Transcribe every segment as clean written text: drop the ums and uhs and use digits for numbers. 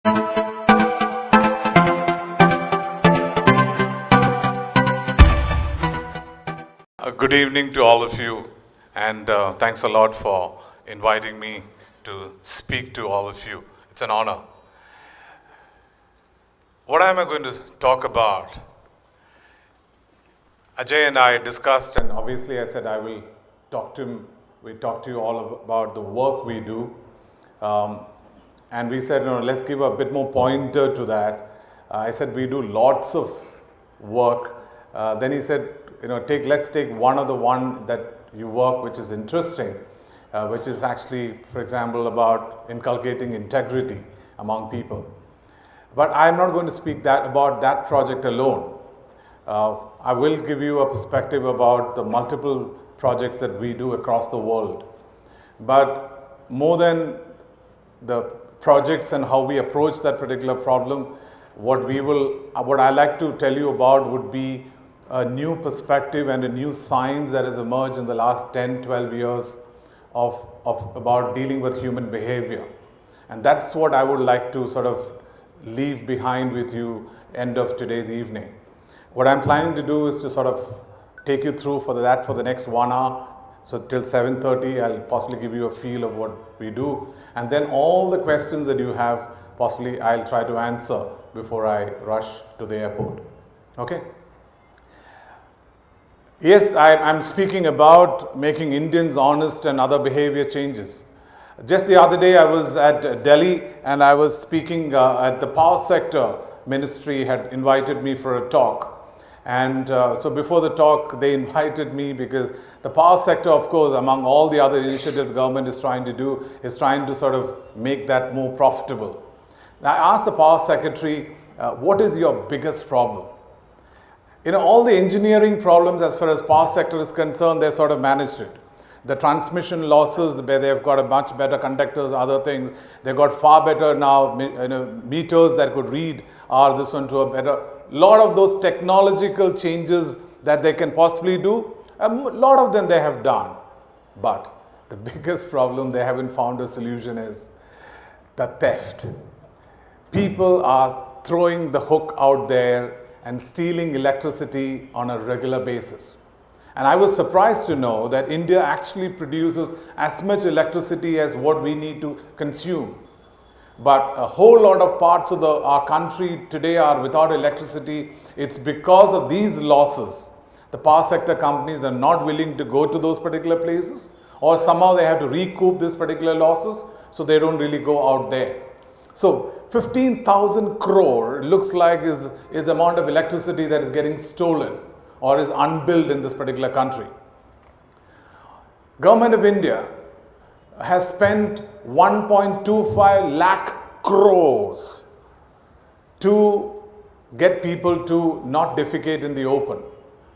Good evening to all of you, and thanks a lot for inviting me to speak to all of you. It's an honor. What am I going to talk about? Ajay and I discussed, and obviously I said I will talk to him. We talked to you all about the work we do, and we said, let's give a bit more pointer to that. I said we do lots of work. Then he said, let's take one that you work, which is interesting, which is actually, for example, about inculcating integrity among people. But I'm not going to speak about that project alone. I will give you a perspective about the multiple projects that we do across the world. But more than the projects and how we approach that particular problem, what I like to tell you about would be a new perspective and a new science that has emerged in the last 10, 12 years about dealing with human behavior. And that's what I would like to sort of leave behind with you end of today's evening. What I'm planning to do is to sort of take you through for the next 1 hour. So till 7:30, I'll possibly give you a feel of what we do. And then all the questions that you have, possibly I'll try to answer before I rush to the airport. Okay? Yes, I'm speaking about making Indians honest and other behavior changes. Just the other day, I was at Delhi and I was speaking at the power sector. Ministry had invited me for a talk. And so before the talk, they invited me because the power sector, of course, among all the other initiatives the government is trying to do, is trying to sort of make that more profitable. I asked the power secretary, what is your biggest problem? All the engineering problems as far as power sector is concerned, they've sort of managed it. The transmission losses, they've got a much better conductors, other things. They've got far better now meters that could read this one to a better. Lot of those technological changes that they can possibly do, a lot of them they have done. But the biggest problem they haven't found a solution is the theft. People are throwing the hook out there and stealing electricity on a regular basis. And I was surprised to know that India actually produces as much electricity as what we need to consume. But a whole lot of parts of our country today are without electricity. It's because of these losses. The power sector companies are not willing to go to those particular places, or somehow they have to recoup these particular losses, so they don't really go out there. So 15,000 crore looks like is the amount of electricity that is getting stolen or is unbilled in this particular country. Government of India has spent 1.25 lakh crores to get people to not defecate in the open.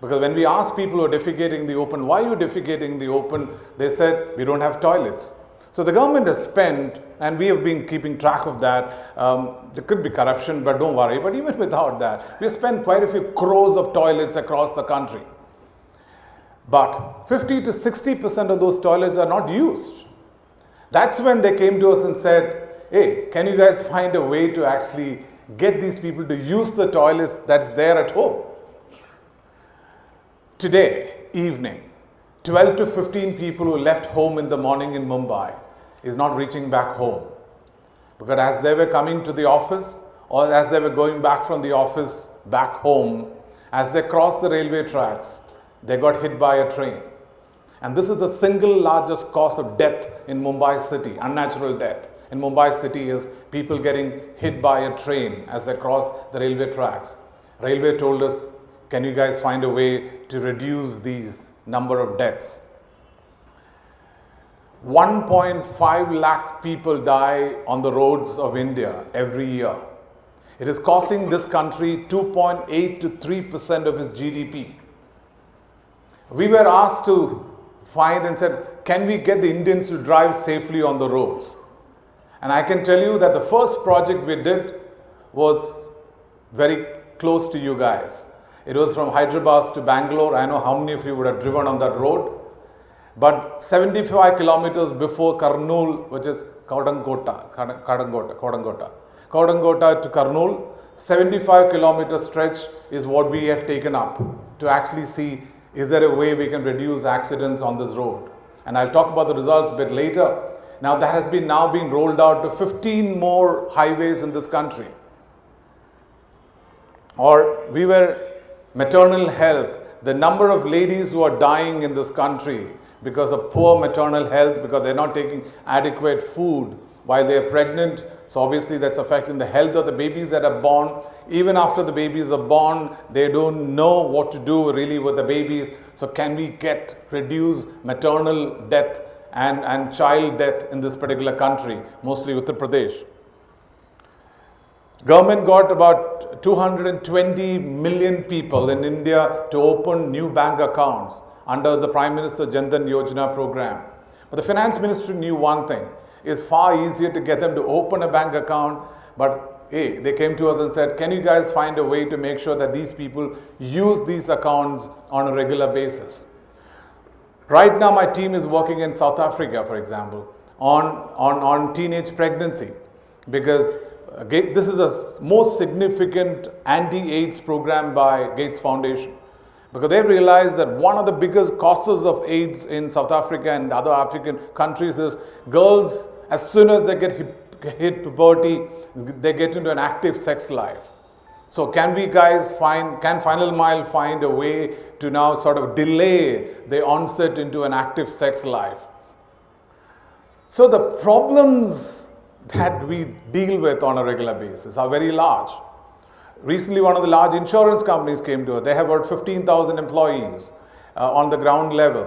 Because when we ask people who are defecating in the open, why are you defecating in the open? They said, we don't have toilets. So the government has spent, and we have been keeping track of that. There could be corruption, but don't worry. But even without that, we have spent quite a few crores of toilets across the country. But 50 to 60% of those toilets are not used. That's when they came to us and said, hey, can you guys find a way to actually get these people to use the toilets that's there at home? Today, evening, 12 to 15 people who left home in the morning in Mumbai is not reaching back home. Because as they were coming to the office or as they were going back from the office back home, as they crossed the railway tracks, they got hit by a train. And this is the single largest cause of death in Mumbai city, unnatural death. In Mumbai city is people getting hit by a train as they cross the railway tracks. Railway told us, can you guys find a way to reduce these number of deaths? 1.5 lakh people die on the roads of India every year. It is costing this country 2.8 to 3% of its GDP. We were asked to find and said, can we get the Indians to drive safely on the roads? And I can tell you that the first project we did was very close to you guys. It was from Hyderabad to Bangalore. I know how many of you would have driven on that road. But 75 kilometers before Kurnool, which is Kodangota. Kodangota to Kurnool, 75-kilometer stretch is what we have taken up to actually see, is there a way we can reduce accidents on this road? And I'll talk about the results a bit later. Now that has been now being rolled out to 15 more highways in this country. Or we were maternal health, the number of ladies who are dying in this country because of poor maternal health, because they're not taking adequate food while they're pregnant. So obviously that's affecting the health of the babies that are born. Even after the babies are born, they don't know what to do really with the babies. So can we reduce maternal death and child death in this particular country, mostly Uttar Pradesh? Government got about 220 million people in India to open new bank accounts under the Prime Minister Jan Dhan Yojana program. But the Finance Ministry knew one thing. It's far easier to get them to open a bank account, but hey, they came to us and said, can you guys find a way to make sure that these people use these accounts on a regular basis? Right now my team is working in South Africa, for example, on teenage pregnancy, because this is the most significant anti-AIDS program by Gates Foundation. Because they realized that one of the biggest causes of AIDS in South Africa and other African countries is girls, as soon as they hit puberty, they get into an active sex life. So can we guys can Final Mile find a way to now sort of delay the onset into an active sex life? So the problems that we deal with on a regular basis are very large. Recently, one of the large insurance companies came to us. They have about 15,000 employees on the ground level.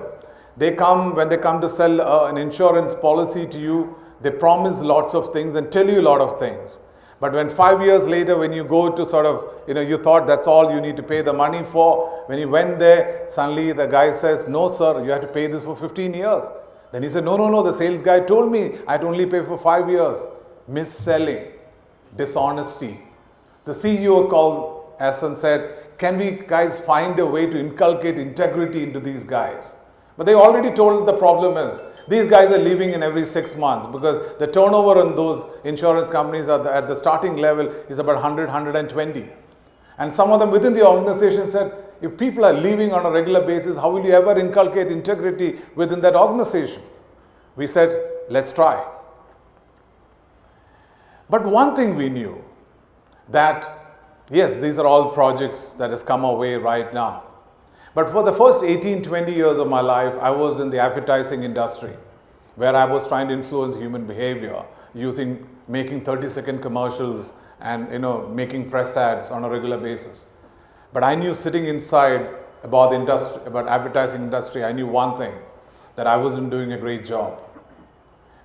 When they come to sell an insurance policy to you, they promise lots of things and tell you a lot of things. But when 5 years later, when you go to sort of, you thought that's all you need to pay the money for, when you went there, suddenly the guy says, no sir, you have to pay this for 15 years. Then he said, no, the sales guy told me I'd only pay for 5 years. Mis-selling, dishonesty. The CEO called us and said, can we guys find a way to inculcate integrity into these guys? But they already told the problem is, these guys are leaving in every 6 months because the turnover in those insurance companies at the starting level is about 100, 120. And some of them within the organization said, if people are leaving on a regular basis, how will you ever inculcate integrity within that organization? We said, let's try. But one thing we knew, that yes, these are all projects that has come our way right now. But for the first 18, 20 years of my life, I was in the advertising industry, where I was trying to influence human behavior making 30-second commercials and making press ads on a regular basis. But I knew sitting inside about advertising industry, I knew one thing, that I wasn't doing a great job.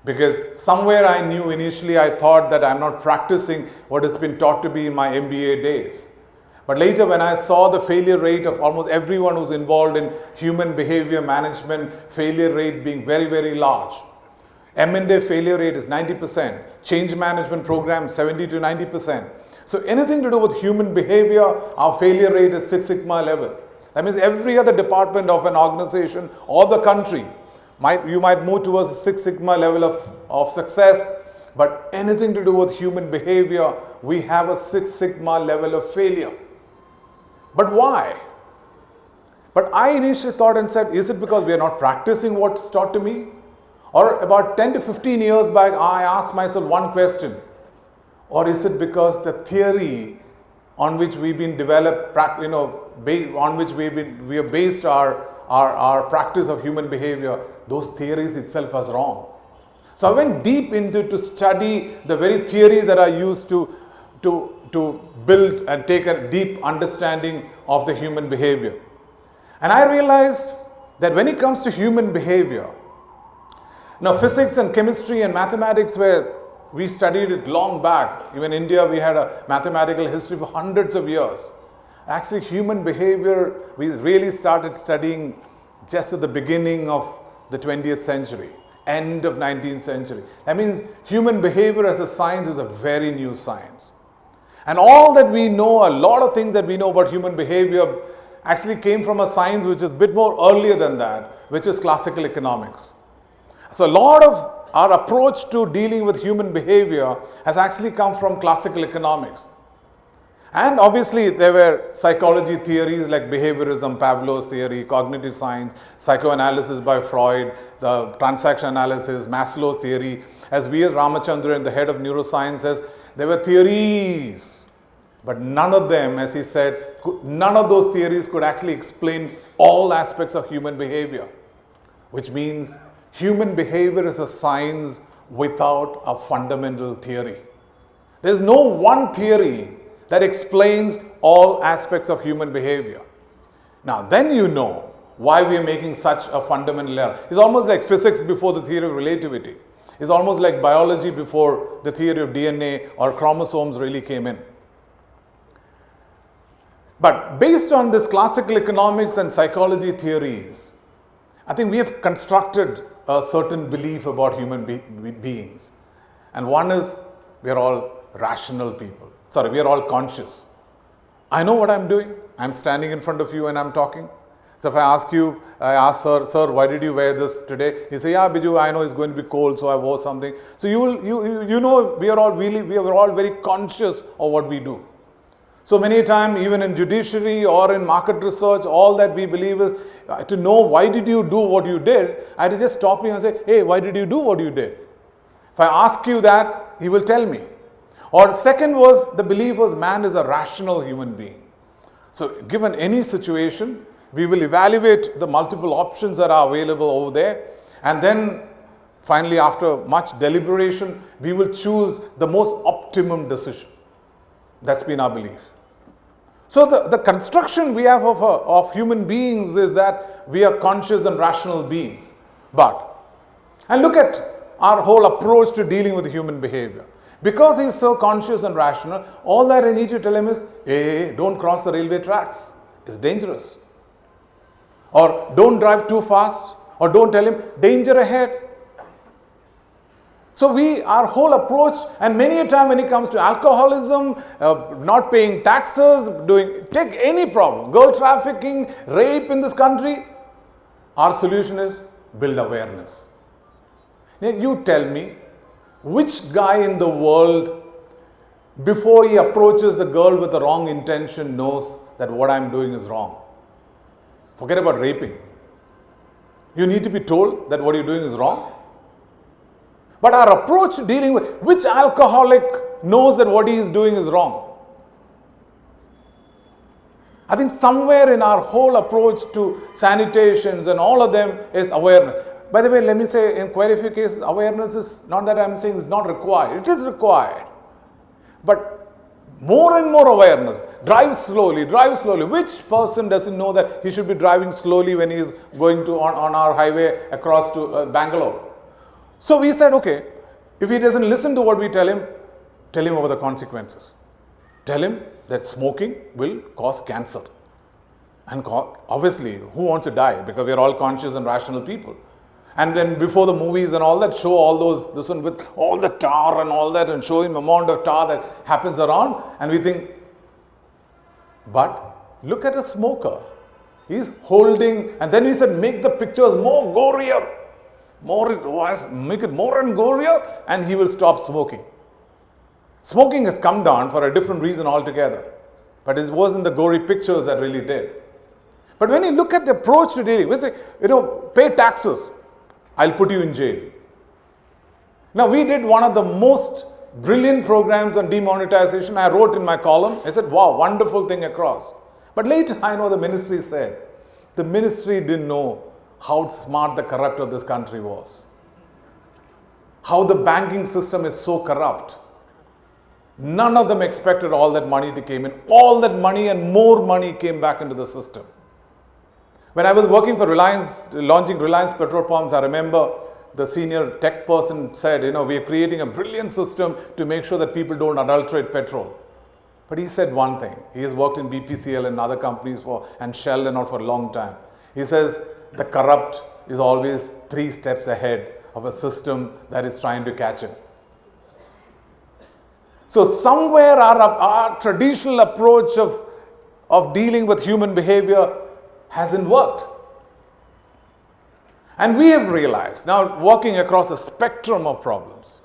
Because somewhere I knew initially, I thought that I'm not practicing what has been taught to me in my MBA days. But later when I saw the failure rate of almost everyone who's involved in human behavior management, failure rate being very, very large. M&A failure rate is 90%. Change management program 70 to 90%. So anything to do with human behavior, our failure rate is Six Sigma level. That means every other department of an organization or the country, you might move towards a Six Sigma level of success, but anything to do with human behavior, we have a Six Sigma level of failure. But why? But I initially thought and said, is it because we are not practicing what's taught to me? Or about 10 to 15 years back, I asked myself one question. Or is it because the theory on which we've been developed, on which we have based our practice of human behavior, those theories itself was wrong. So I went deep into to study the very theory that I used to build and take a deep understanding of the human behavior. And I realized that when it comes to human behavior, now physics and chemistry and mathematics we studied it long back. Even in India, we had a mathematical history for hundreds of years. Actually, human behavior, we really started studying just at the beginning of the 20th century, end of 19th century. That means human behavior as a science is a very new science. And all that we know, a lot of things that we know about human behavior actually came from a science which is a bit more earlier than that, which is classical economics. So a lot of our approach to dealing with human behavior has actually come from classical economics. And obviously, there were psychology theories like behaviorism, Pavlov's theory, cognitive science, psychoanalysis by Freud, the transaction analysis, Maslow's theory. As V.S. Ramachandran, the head of neuroscience, says, there were theories, but none of them, as he said, none of those theories could actually explain all aspects of human behavior, which means human behavior is a science without a fundamental theory. There's no one theory that explains all aspects of human behavior. Now, then you know why we are making such a fundamental error. It's almost like physics before the theory of relativity. It's almost like biology before the theory of DNA or chromosomes really came in. But based on this classical economics and psychology theories, I think we have constructed a certain belief about human beings. And one is, we are all rational people. Sorry, we are all conscious. I know what I'm doing. I'm standing in front of you and I'm talking. So if I ask you, I ask sir, why did you wear this today? He say, yeah, Biju, I know it's going to be cold, so I wore something. So you know, we are all very conscious of what we do. So many times, even in judiciary or in market research, all that we believe is to know why did you do what you did. I had to just stop you and say, hey, why did you do what you did? If I ask you that, he will tell me. Or second was, the belief was man is a rational human being. So given any situation, we will evaluate the multiple options that are available over there, and then finally, after much deliberation, we will choose the most optimum decision. That's been our belief. So the construction we have of human beings is that we are conscious and rational beings. And look at our whole approach to dealing with human behavior. Because he's so conscious and rational, all that I need to tell him is, hey, don't cross the railway tracks. It's dangerous. Or don't drive too fast. Or don't tell him, danger ahead. So our whole approach, and many a time when it comes to alcoholism, not paying taxes, take any problem, girl trafficking, rape in this country, our solution is build awareness. Now you tell me, which guy in the world, before he approaches the girl with the wrong intention, knows that what I'm doing is wrong? Forget about raping. You need to be told that what you're doing is wrong. But our approach to dealing with, which alcoholic knows that what he is doing is wrong? I think somewhere in our whole approach to sanitations and all of them is awareness. By the way, let me say, in quite a few cases, awareness is not that I'm saying it's not required. It is required. But more and more awareness. Drive slowly, drive slowly. Which person doesn't know that he should be driving slowly when he is going on our highway across to Bangalore? So we said, okay, if he doesn't listen to what we tell him about the consequences. Tell him that smoking will cause cancer. And obviously, who wants to die? Because we are all conscious and rational people. And then before the movies and all that, show all those, this one with all the tar and all that, and show him amount of tar that happens around. And we think, but look at a smoker. He's holding, and then we said, make the pictures more gorier. Make it more and gorier, and he will stop smoking. Smoking has come down for a different reason altogether. But it wasn't the gory pictures that really did. But when you look at the approach to dealing with, pay taxes, I'll put you in jail. Now, we did one of the most brilliant programs on demonetization. I wrote in my column, I said, wow, wonderful thing across. But later, I know the ministry said, the ministry didn't know how smart the corrupt of this country was. How the banking system is so corrupt. None of them expected all that money to come in. All that money and more money came back into the system. When I was working for Reliance, launching Reliance petrol pumps, I remember the senior tech person said, we are creating a brilliant system to make sure that people don't adulterate petrol. But he said one thing. He has worked in BPCL and other companies and Shell and all for a long time. He says, the corrupt is always 3 steps ahead of a system that is trying to catch him. So somewhere our traditional approach of dealing with human behavior hasn't worked. And we have realized, now working across a spectrum of problems,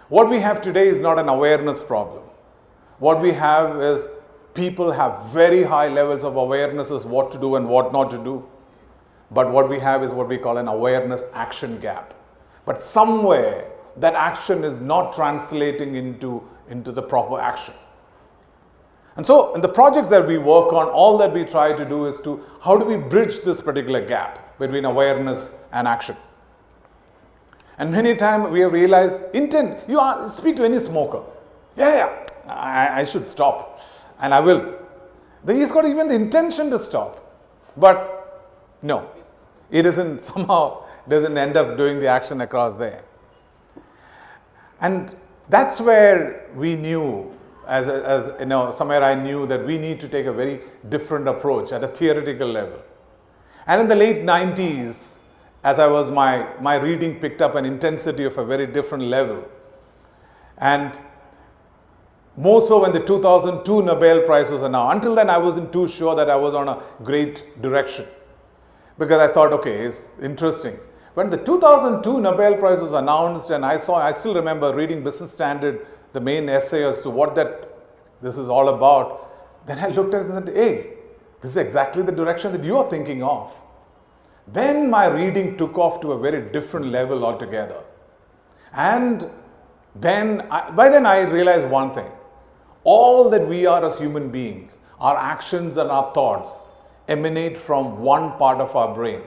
what we have today is not an awareness problem. What we have is people have very high levels of awareness as what to do and what not to do. But what we have is what we call an awareness action gap. But somewhere that action is not translating into the proper action. And so in the projects that we work on, all that we try to do is to, how do we bridge this particular gap between awareness and action? And many times we have realized, intent, speak to any smoker. I should stop. And I will. Then he's got even the intention to stop. But no, it doesn't end up doing the action across there. And that's where we knew, as you know, somewhere I knew that we need to take a very different approach at a theoretical level. And in the late 90s, as I was, my reading picked up an intensity of a very different level. And more so when the 2002 Nobel Prize was announced. Until then, I wasn't too sure that I was on a great direction, because I thought, okay, it's interesting. When the 2002 Nobel Prize was announced, and I still remember reading Business Standard, the main essay as to what this is all about, then I looked at it and said, hey, this is exactly the direction that you are thinking of. Then my reading took off to a very different level altogether. And then, by then I realized one thing. All that we are as human beings, our actions and our thoughts, emanate from one part of our brain.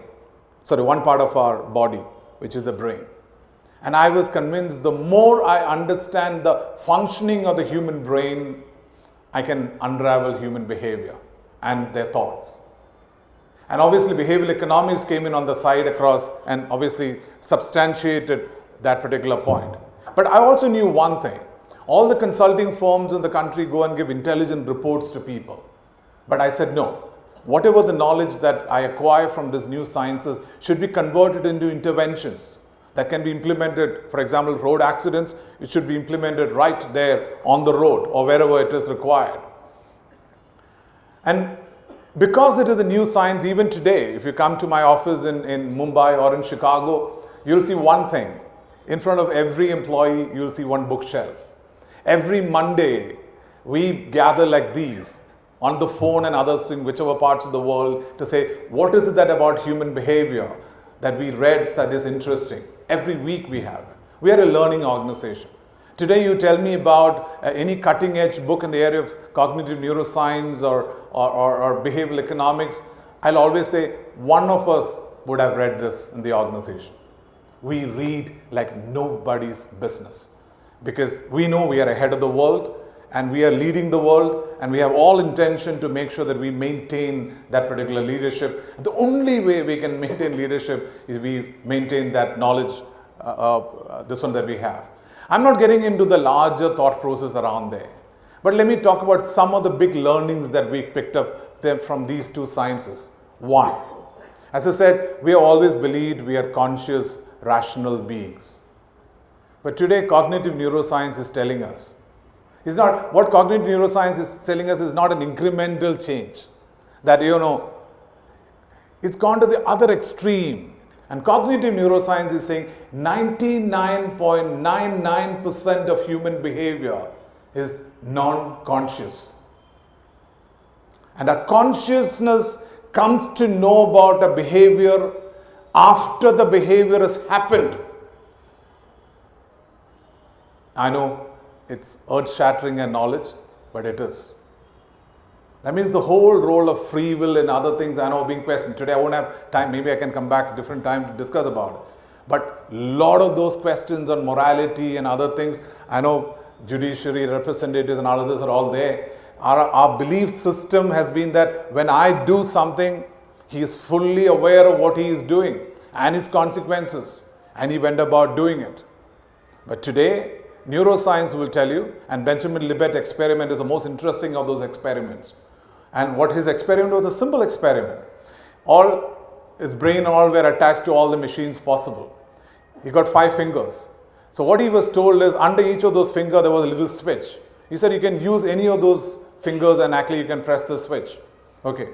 One part of our body, which is the brain. And I was convinced the more I understand the functioning of the human brain, I can unravel human behavior and their thoughts. And obviously behavioral economics came in on the side across and obviously substantiated that particular point. But I also knew one thing. All the consulting firms in the country go and give intelligent reports to people. But I said no. Whatever the knowledge that I acquire from these new sciences should be converted into interventions that can be implemented. For example, road accidents, it should be implemented right there on the road or wherever it is required. And because it is a new science, even today, if you come to my office in Mumbai or in Chicago, you'll see one thing. In front of every employee, you'll see one bookshelf. Every Monday, we gather like these on the phone and others in whichever parts of the world to say, what is it that about human behavior that we read that is interesting? Every week we have it. We are a learning organization. Today you tell me about any cutting edge book in the area of cognitive neuroscience or behavioral economics, I'll always say one of us would have read this in the organization. We read like nobody's business because we know we are ahead of the world and we are leading the world and we have all intention to make sure that we maintain that particular leadership. The only way we can maintain leadership is we maintain that knowledge, this one that we have. I'm not getting into the larger thought process around there, but let me talk about some of the big learnings that we picked up from these two sciences. One, as I said, we have always believed we are conscious, rational beings. But today, cognitive neuroscience is telling us, what cognitive neuroscience is telling us is not an incremental change. That, it's gone to the other extreme. And cognitive neuroscience is saying 99.99% of human behavior is non-conscious. And our consciousness comes to know about a behavior after the behavior has happened. I know it's earth-shattering and knowledge, but it is. That means the whole role of free will and other things I know being questioned. Today I won't have time, maybe I can come back a different time to discuss about it. But a lot of those questions on morality and other things, I know judiciary, representatives and all others are all there. Our belief system has been that when I do something, he is fully aware of what he is doing and his consequences, and he went about doing it. But today, neuroscience will tell you, and Benjamin Libet experiment is the most interesting of those experiments. And what his experiment was a simple experiment. His brain and all were attached to all the machines possible. He got 5 fingers. So what he was told is under each of those fingers there was a little switch. He said you can use any of those fingers and actually you can press the switch. Okay.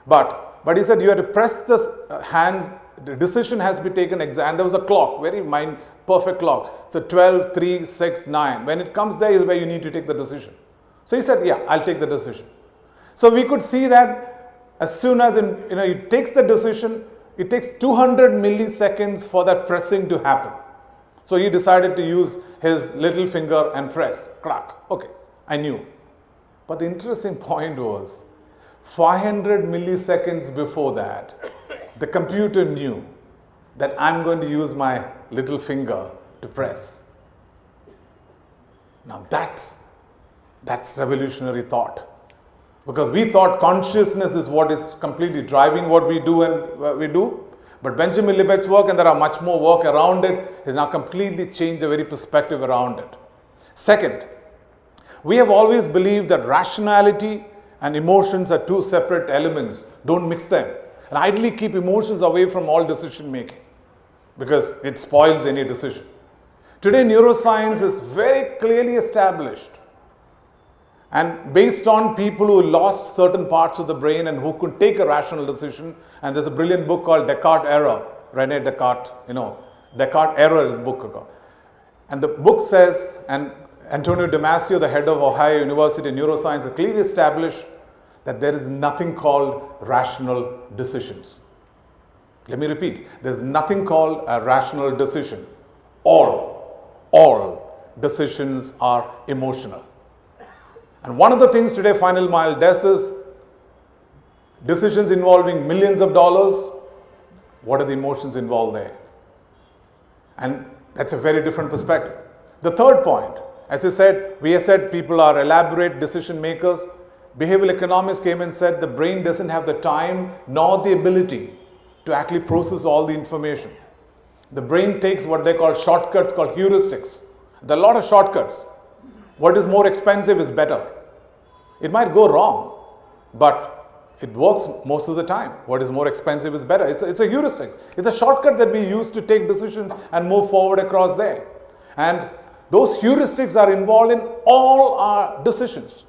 But he said you have to press the hands the decision has to be taken and there was a clock, very perfect clock. So 12, 3, 6, 9. When it comes there is where you need to take the decision. So he said, yeah, I'll take the decision. So we could see that as soon as he takes the decision, it takes 200 milliseconds for that pressing to happen. So he decided to use his little finger and press. Crack. Okay, I knew. But the interesting point was, 500 milliseconds before that, the computer knew that I'm going to use my little finger to press. Now that's revolutionary thought. Because we thought consciousness is what is completely driving what we do and what we do. But Benjamin Libet's work, and there are much more work around it, has now completely changed the very perspective around it. Second, we have always believed that rationality and emotions are two separate elements. Don't mix them. And ideally keep emotions away from all decision making because it spoils any decision. Today, neuroscience is very clearly established. And based on people who lost certain parts of the brain and who could take a rational decision, and there's a brilliant book called Descartes' Error, René Descartes, Descartes' Error is a book. And the book says, and Antonio Damasio, the head of Ohio University Neuroscience, has clearly established that there is nothing called rational decisions. Let me repeat, there's nothing called a rational decision. All decisions are emotional. And one of the things today Final Mile does is decisions involving millions of dollars. What are the emotions involved there? And that's a very different perspective. The third point, as I said, we have said people are elaborate decision makers. Behavioral economists came and said the brain doesn't have the time nor the ability to actually process all the information. The brain takes what they call shortcuts called heuristics. There are a lot of shortcuts. What is more expensive is better. It might go wrong, but it works most of the time. What is more expensive is better. It's a heuristic. It's a shortcut that we use to take decisions and move forward across there. And those heuristics are involved in all our decisions.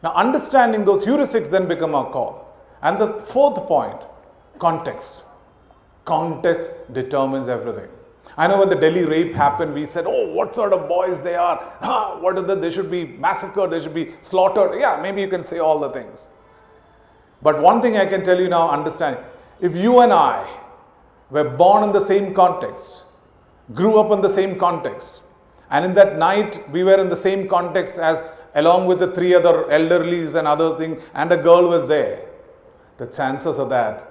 Now, understanding those heuristics then become our call. And the fourth point, context. Context determines everything. I know when the Delhi rape happened, we said, oh, what sort of boys they are. What are they? They should be massacred. They should be slaughtered. Yeah, maybe you can say all the things. But one thing I can tell you now, understand, if you and I were born in the same context, grew up in the same context, and in that night we were in the same context as along with the 3 other elderlies and other things, and a girl was there, the chances are that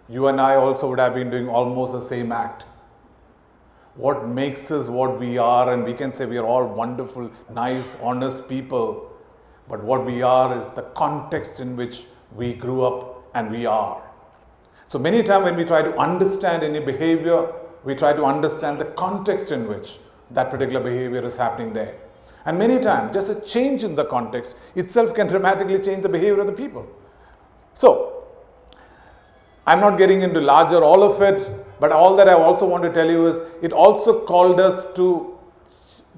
you and I also would have been doing almost the same act. What makes us what we are, and we can say we are all wonderful, nice, honest people, but what we are is the context in which we grew up and we are. So many times when we try to understand any behavior, we try to understand the context in which that particular behavior is happening there. And many times, just a change in the context itself can dramatically change the behavior of the people. So, I'm not getting into larger all of it, but all that I also want to tell you is it also called us to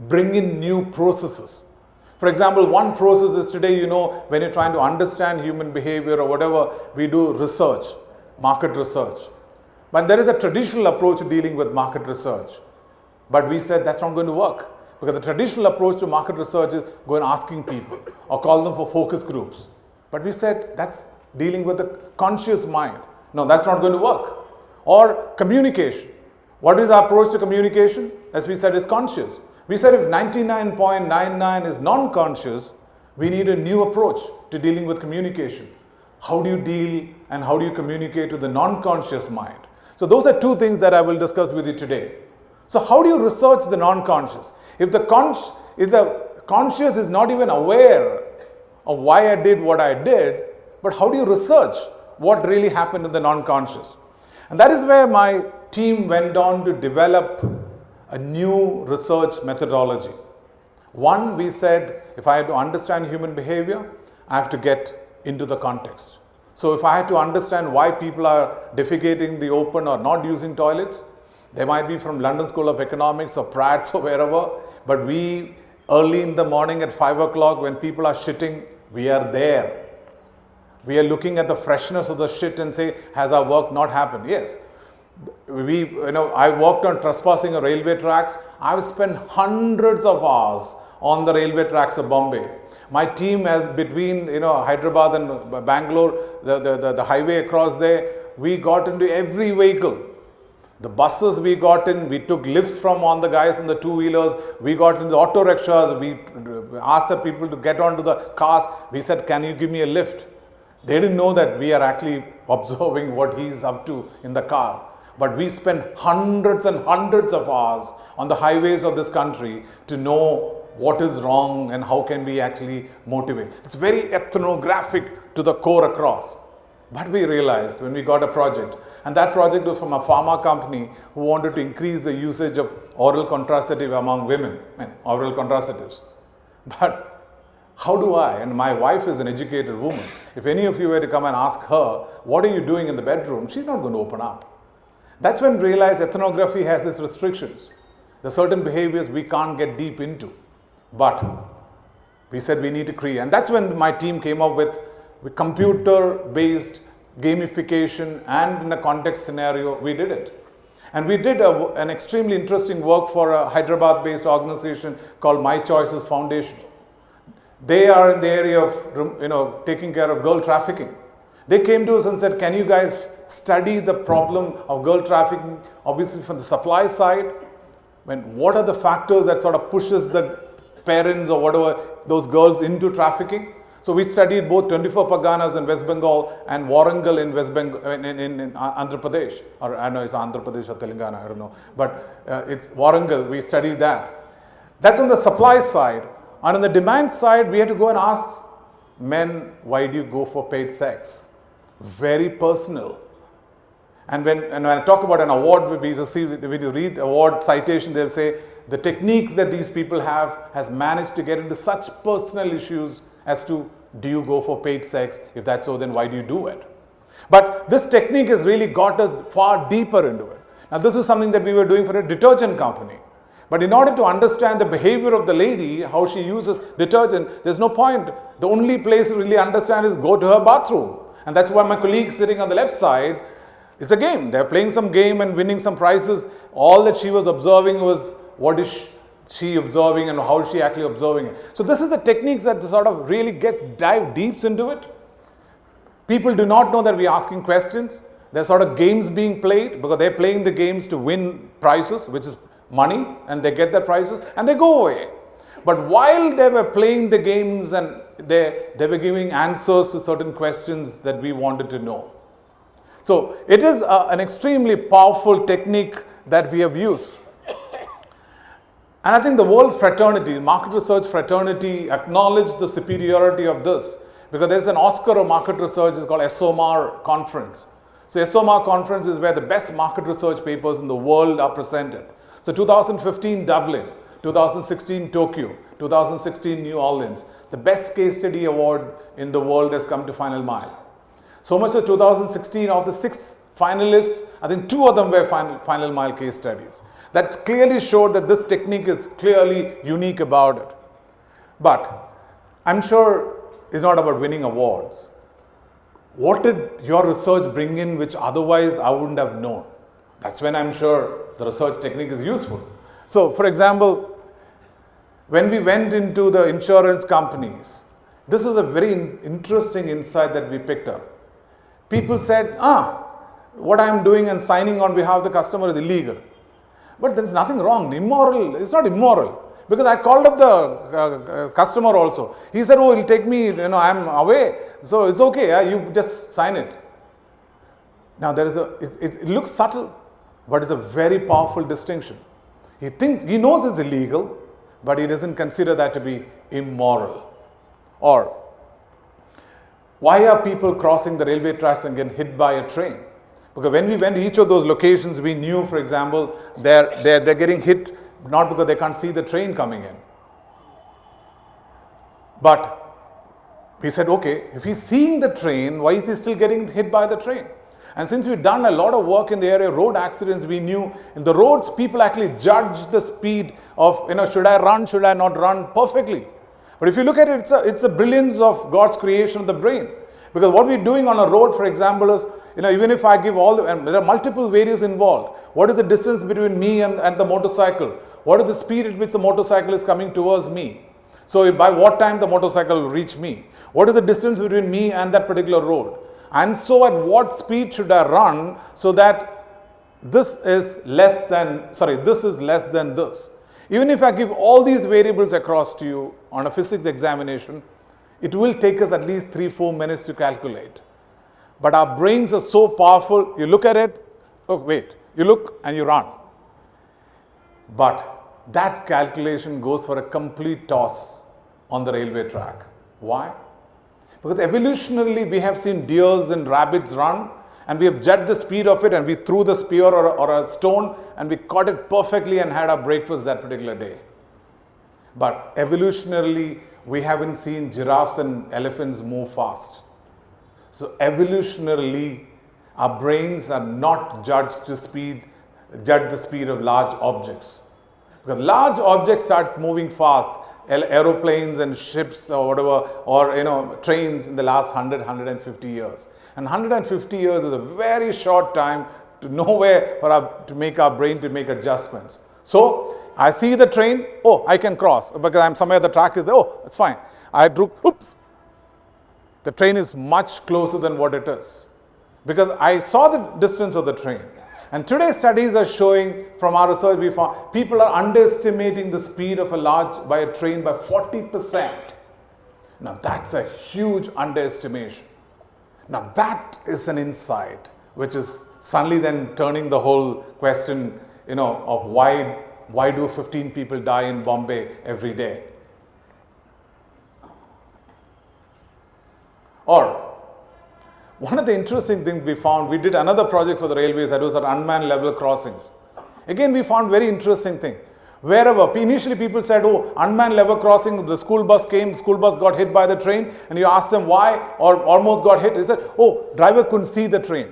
bring in new processes. For example, one process is today, when you're trying to understand human behavior or whatever, we do research, market research. But there is a traditional approach to dealing with market research. But we said that's not going to work. Because the traditional approach to market research is go and asking people or call them for focus groups. But we said that's dealing with the conscious mind. No, that's not going to work. Or communication. What is our approach to communication? As we said, it's conscious. We said if 99.99 is non-conscious, we need a new approach to dealing with communication. How do you deal and how do you communicate to the non-conscious mind? So those are 2 things that I will discuss with you today. So how do you research the non-conscious? If the conscious is not even aware of why I did what I did, but how do you research what really happened in the non-conscious? And that is where my team went on to develop a new research methodology. One, we said, if I had to understand human behavior, I have to get into the context. So if I had to understand why people are defecating the open or not using toilets, they might be from London School of Economics or Pratt's or wherever, but we, early in the morning at 5 o'clock when people are shitting, we are there. We are looking at the freshness of the shit and say, has our work not happened? Yes. I worked on trespassing of railway tracks. I've spent hundreds of hours on the railway tracks of Bombay. My team has between Hyderabad and Bangalore, the highway across there, we got into every vehicle. The buses we got in, we took lifts from on the guys in the two-wheelers, we got into the auto rickshaws, we asked the people to get onto the cars, we said, can you give me a lift? They didn't know that we are actually observing what he's up to in the car. But we spent hundreds and hundreds of hours on the highways of this country to know what is wrong and how can we actually motivate. It's very ethnographic to the core across. But we realized when we got a project, and that project was from a pharma company who wanted to increase the usage of oral contraceptive among women, oral contraceptives. But how do I, and my wife is an educated woman, if any of you were to come and ask her, what are you doing in the bedroom, she's not going to open up. That's when we realized ethnography has its restrictions. There are certain behaviors we can't get deep into. But we said we need to create, and that's when my team came up with computer-based gamification, and in a context scenario, we did it. And we did an extremely interesting work for a Hyderabad-based organization called My Choices Foundation. They are in the area of taking care of girl trafficking. They came to us and said, can you guys study the problem of girl trafficking, obviously from the supply side? What are the factors that sort of pushes the parents or whatever, those girls into trafficking? So we studied both 24 Parganas in West Bengal and Warangal in West Bengal, in Andhra Pradesh, or I know it's Andhra Pradesh or Telangana, I don't know, but it's Warangal, we studied that. That's on the supply side. And on the demand side, we had to go and ask men, why do you go for paid sex? Very personal. And when I talk about an award we received, when you read award citation, they'll say the technique that these people have has managed to get into such personal issues as to, do you go for paid sex? If that's so, then why do you do it? But this technique has really got us far deeper into it. Now this is something that we were doing for a detergent company. But in order to understand the behavior of the lady, how she uses detergent, there's no point. The only place to really understand is go to her bathroom. And that's why my colleague sitting on the left side, it's a game. They're playing some game and winning some prizes. All that she was observing was what is she observing and how is she actually observing it. So this is the techniques that sort of really dive deep into it. People do not know that we're asking questions. There's sort of games being played because they're playing the games to win prizes, which is money, and they get their prizes and they go away. But while they were playing the games and they were giving answers to certain questions that we wanted to know. So it is an extremely powerful technique that we have used. And I think the world fraternity, market research fraternity, acknowledged the superiority of this because there's an Oscar of market research, it's called SOMAR conference. So SOMAR conference is where the best market research papers in the world are presented. So 2015 Dublin, 2016 Tokyo, 2016 New Orleans, the best case study award in the world has come to Final Mile. So much of 2016 of the 6 finalists, I think 2 of them were Final Mile case studies. That clearly showed that this technique is clearly unique about it. But I'm sure it's not about winning awards. What did your research bring in which otherwise I wouldn't have known? That's when I'm sure the research technique is useful. So, for example, when we went into the insurance companies, this was a very interesting insight that we picked up. People said, what I'm doing and signing on behalf of the customer is illegal. But there's nothing wrong, immoral, it's not immoral. Because I called up the customer also. He said, oh, it'll take me, I'm away. So it's okay, you just sign it. Now there is it looks subtle, but it's a very powerful distinction. He knows it's illegal, but he doesn't consider that to be immoral. Or, why are people crossing the railway tracks and getting hit by a train? Because when we went to each of those locations, we knew, for example, they're getting hit not because they can't see the train coming in. But we said, okay, if he's seeing the train, why is he still getting hit by the train? And since we've done a lot of work in the area of road accidents, we knew in the roads, people actually judge the speed of, should I run, should I not run perfectly. But if you look at it, it's a brilliance of God's creation of the brain. Because what we're doing on a road, for example, is, even if I give and there are multiple variables involved. What is the distance between me and the motorcycle? What is the speed at which the motorcycle is coming towards me? So by what time the motorcycle will reach me? What is the distance between me and that particular road? And so at what speed should I run so that this is less than this. Even if I give all these variables across to you on a physics examination, it will take us at least 3-4 minutes to calculate. But our brains are so powerful, you look at it, you look and you run. But that calculation goes for a complete toss on the railway track. Why? Because evolutionarily we have seen deers and rabbits run, and we have judged the speed of it, and we threw the spear or a stone and we caught it perfectly and had our breakfast that particular day. But evolutionarily, we haven't seen giraffes and elephants move fast. So evolutionarily, our brains are not judged the speed of large objects. Because large objects start moving fast, aeroplanes and ships or whatever, or trains in the last 150 years. And 150 years is a very short time to nowhere to make our brain to make adjustments. So I see the train, I can cross because I'm somewhere the track is there, it's fine. I drew, the train is much closer than what it is because I saw the distance of the train. And today's studies are showing, from our research we found, people are underestimating the speed of a train by 40%. Now that's a huge underestimation. Now that is an insight which is suddenly then turning the whole question, of why do 15 people die in Bombay every day? Or one of the interesting things we found, we did another project for the railways that was at unmanned level crossings. Again, we found very interesting thing. Wherever, initially people said, unmanned level crossing, the school bus got hit by the train, and you asked them why, or almost got hit. They said, driver couldn't see the train,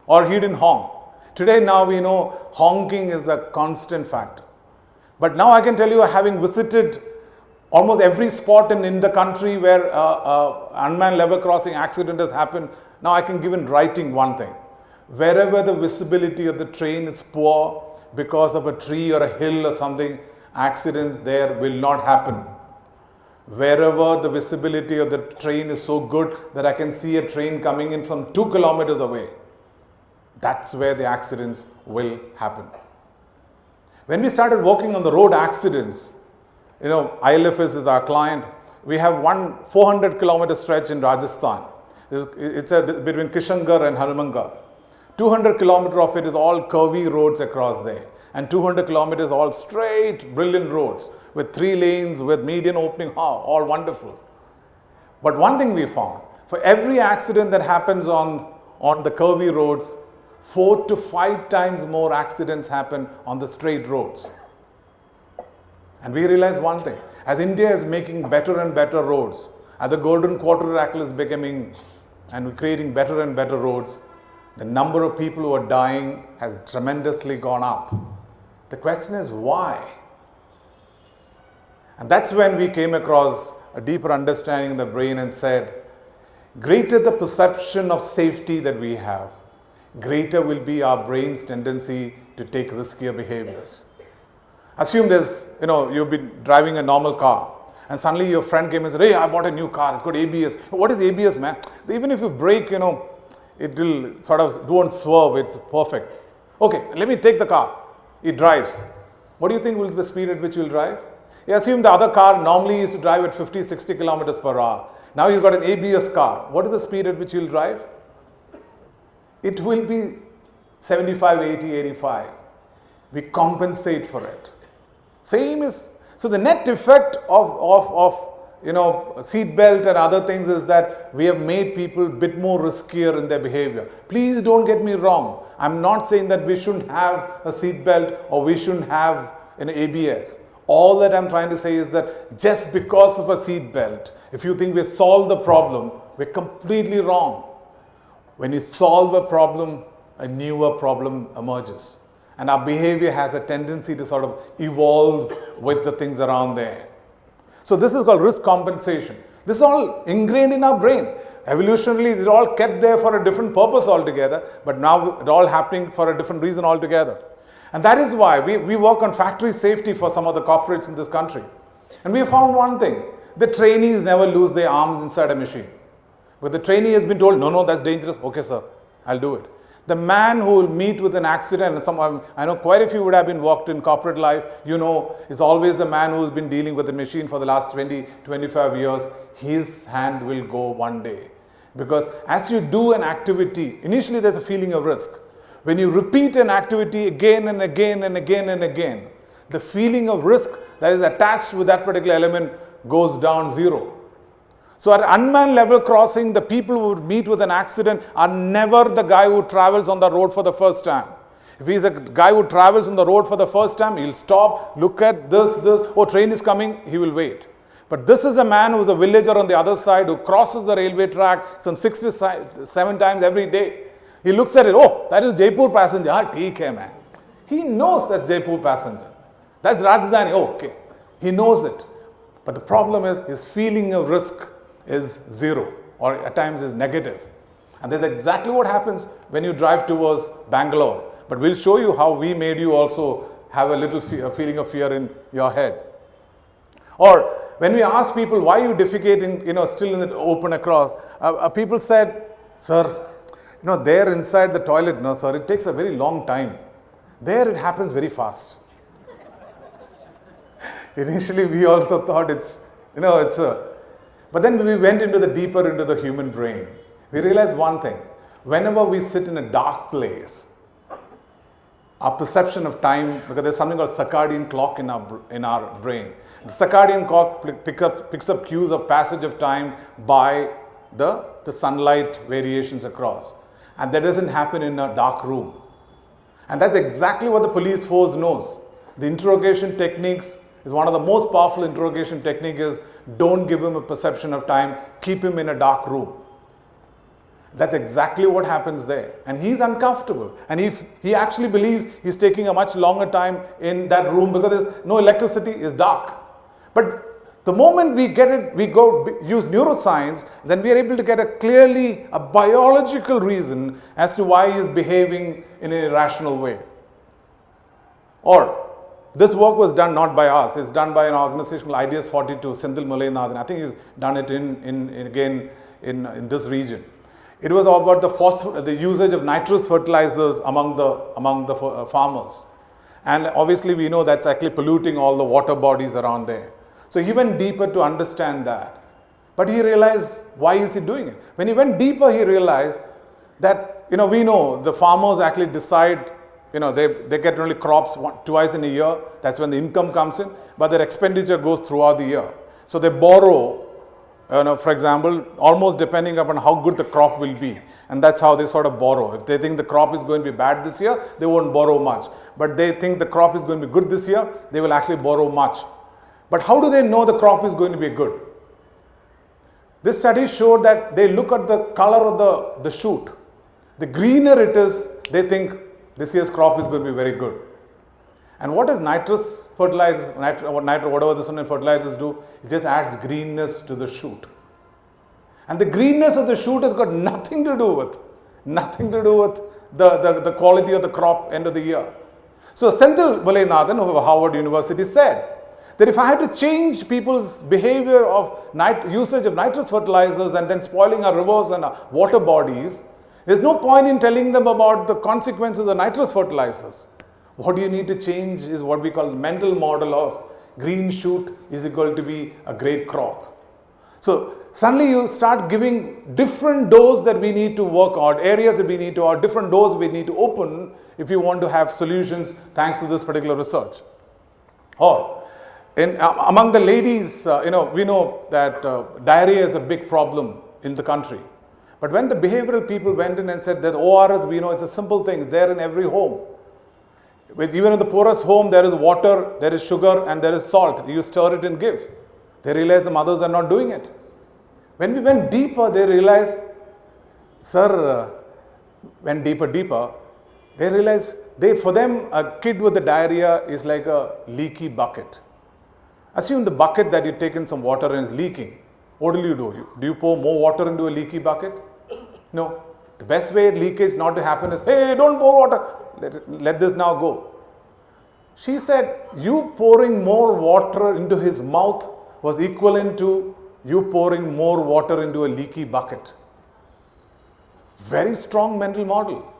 or he didn't honk. Today now we know honking is a constant factor. But now I can tell you, having visited almost every spot in the country where unmanned level crossing accident has happened, now I can give in writing one thing. Wherever the visibility of the train is poor, because of a tree or a hill or something, accidents there will not happen. Wherever the visibility of the train is so good that I can see a train coming in from 2 kilometers away, that's where the accidents will happen. When we started working on the road accidents, ILFS is our client. We have 400 kilometer stretch in Rajasthan. It's between Kishangarh and Halmangar. 200 kilometers of it is all curvy roads across there, and 200 kilometers all straight, brilliant roads with 3 lanes, with median opening, all wonderful. But one thing we found, for every accident that happens on the curvy roads, 4 to 5 times more accidents happen on the straight roads. And we realized one thing, as India is making better and better roads, as the Golden Quadrilateral is becoming and creating better and better roads, the number of people who are dying has tremendously gone up. The question is why? And that's when we came across a deeper understanding of the brain and said, greater the perception of safety that we have, greater will be our brain's tendency to take riskier behaviors. Assume you've been driving a normal car and suddenly your friend came and said, hey, I bought a new car, it's got ABS. What is ABS, man? Even if you brake, it will sort of don't swerve, it's perfect. Okay, let me take the car. It drives. What do you think will be the speed at which you will drive? You assume the other car normally used to drive at 50, 60 kilometers per hour. Now you've got an ABS car. What is the speed at which you will drive? It will be 75, 80, 85. We compensate for it. So the net effect of seat belt and other things is that we have made people a bit more riskier in their behavior. Please don't get me wrong. I'm not saying that we shouldn't have a seat belt or we shouldn't have an ABS. All that I'm trying to say is that just because of a seat belt, if you think we solved the problem, we're completely wrong. When you solve a problem, a newer problem emerges. And our behavior has a tendency to sort of evolve with the things around there. So this is called risk compensation. This is all ingrained in our brain. Evolutionarily, they're all kept there for a different purpose altogether, but now it's all happening for a different reason altogether. And that is why we work on factory safety for some of the corporates in this country. And we have found one thing: the trainees never lose their arms inside a machine. But the trainee has been told, no, that's dangerous. Okay, sir, I'll do it. The man who will meet with an accident, and I know quite a few would have been worked in corporate life, is always the man who's been dealing with the machine for the last 20, 25 years. His hand will go one day. Because as you do an activity, initially there's a feeling of risk. When you repeat an activity again and again and again and again, the feeling of risk that is attached with that particular element goes down zero. So at unmanned level crossing, the people who meet with an accident are never the guy who travels on the road for the first time. If he's a guy who travels on the road for the first time, he'll stop, look at this, oh, train is coming, he will wait. But this is a man who's a villager on the other side who crosses the railway track some 6 to 7 times every day. He looks at it, oh, that is Jaipur passenger. Theek hai man. He knows that's Jaipur passenger. That's Rajdhani. Oh, okay. He knows it. But the problem is his feeling of risk is zero, or at times is negative. And that's exactly what happens when you drive towards Bangalore. But we'll show you how we made you also have a little feeling of fear in your head. Or when we ask people, why you defecating, still in the open across, people said, sir, there inside the toilet, no sir, it takes a very long time. There it happens very fast. Initially we also thought but then we went deeper into the human brain. We realized one thing: whenever we sit in a dark place, our perception of time, because there's something called circadian clock in our brain. The circadian clock picks up cues of passage of time by the sunlight variations across. And that doesn't happen in a dark room. And that's exactly what the police force knows. The interrogation techniques is one of the most powerful interrogation technique is don't give him a perception of time, keep him in a dark room. That's exactly what happens there. And he's uncomfortable. And he actually believes he's taking a much longer time in that room because there's no electricity, it's dark. But the moment we get it, we go use neuroscience, then we are able to get a biological reason as to why he is behaving in an irrational way. Or, this work was done not by us, it's done by an organization called Ideas 42, Senthil Mullainathan. I think he's done it in this region. It was about the usage of nitrous fertilizers among the farmers. And obviously we know that's actually polluting all the water bodies around there. So he went deeper to understand that. But he realized, why is he doing it? When he went deeper, he realized that, we know the farmers actually decide, they get only crops twice in a year. That's when the income comes in. But their expenditure goes throughout the year. So they borrow, for example, almost depending upon how good the crop will be. And that's how they sort of borrow. If they think the crop is going to be bad this year, they won't borrow much. But they think the crop is going to be good this year, they will actually borrow much. But how do they know the crop is going to be good? This study showed that they look at the color of the shoot. The greener it is, they think this year's crop is going to be very good. And what does nitrous fertilizers, whatever the sunlight fertilizers do, it just adds greenness to the shoot. And the greenness of the shoot has got nothing to do with the quality of the crop end of the year. So Senthil Mullainathan of Harvard University said that if I had to change people's behavior of usage of nitrous fertilizers and then spoiling our rivers and our water bodies, there's no point in telling them about the consequences of the nitrous fertilizers. What you need to change is what we call the mental model of green shoot is equal to be a great crop. So suddenly you start giving different doors that we need to work on, areas that we need to, or different doors we need to open if you want to have solutions thanks to this particular research. Or among the ladies, we know that diarrhea is a big problem in the country. But when the behavioral people went in and said that ORS, we know it's a simple thing, it's there in every home. Even in the poorest home, there is water, there is sugar, and there is salt. You stir it and give. They realized the mothers are not doing it. When we went deeper, they realized, went deeper, they realized, for them, a kid with the diarrhea is like a leaky bucket. Assume the bucket that you've taken some water and is leaking. what will you do? Do you pour more water into a leaky bucket? No. The best way leakage not to happen is, hey, don't pour water. Let this now go. She said, you pouring more water into his mouth was equivalent to you pouring more water into a leaky bucket. Very strong mental model.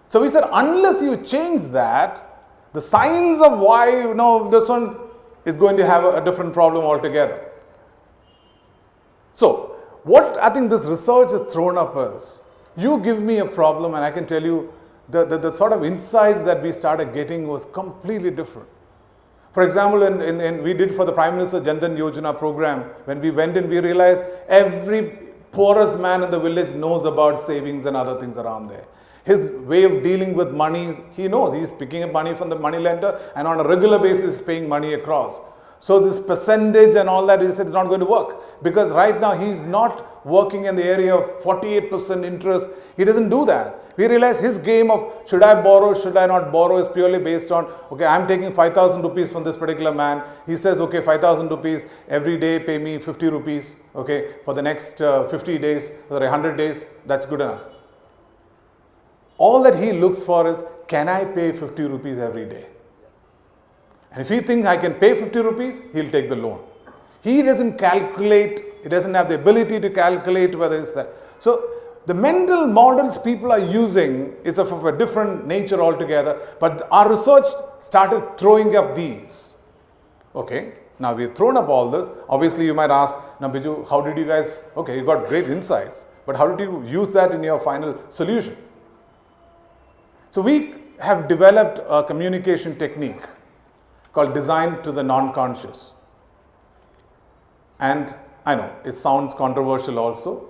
So we said, unless you change that, the signs of why, this one is going to have a different problem altogether. So, what I think this research has thrown up is, you give me a problem and I can tell you the sort of insights that we started getting was completely different. For example, we did for the Prime Minister Jan Dhan Yojana program, when we went in, we realized every poorest man in the village knows about savings and other things around there. His way of dealing with money, he knows. He's picking up money from the money lender and on a regular basis paying money across. So this percentage and all that, he said, it's not going to work. Because right now he's not working in the area of 48% interest. He doesn't do that. We realize his game of should I borrow, should I not borrow is purely based on, okay, I'm taking 5,000 rupees from this particular man. He says, okay, 5,000 rupees every day, pay me 50 rupees, okay, for the next 50 days, or 100 days, that's good enough. All that he looks for is, can I pay 50 rupees every day? And if he thinks I can pay 50 rupees, he'll take the loan. He doesn't calculate, he doesn't have the ability to calculate whether it's that. So the mental models people are using is of a different nature altogether, but our research started throwing up these. Okay, now we've thrown up all this. Obviously you might ask, now Biju, how did you guys, okay, you got great insights, but how did you use that in your final solution? So we have developed a communication technique called design to the non-conscious. And I know it sounds controversial also,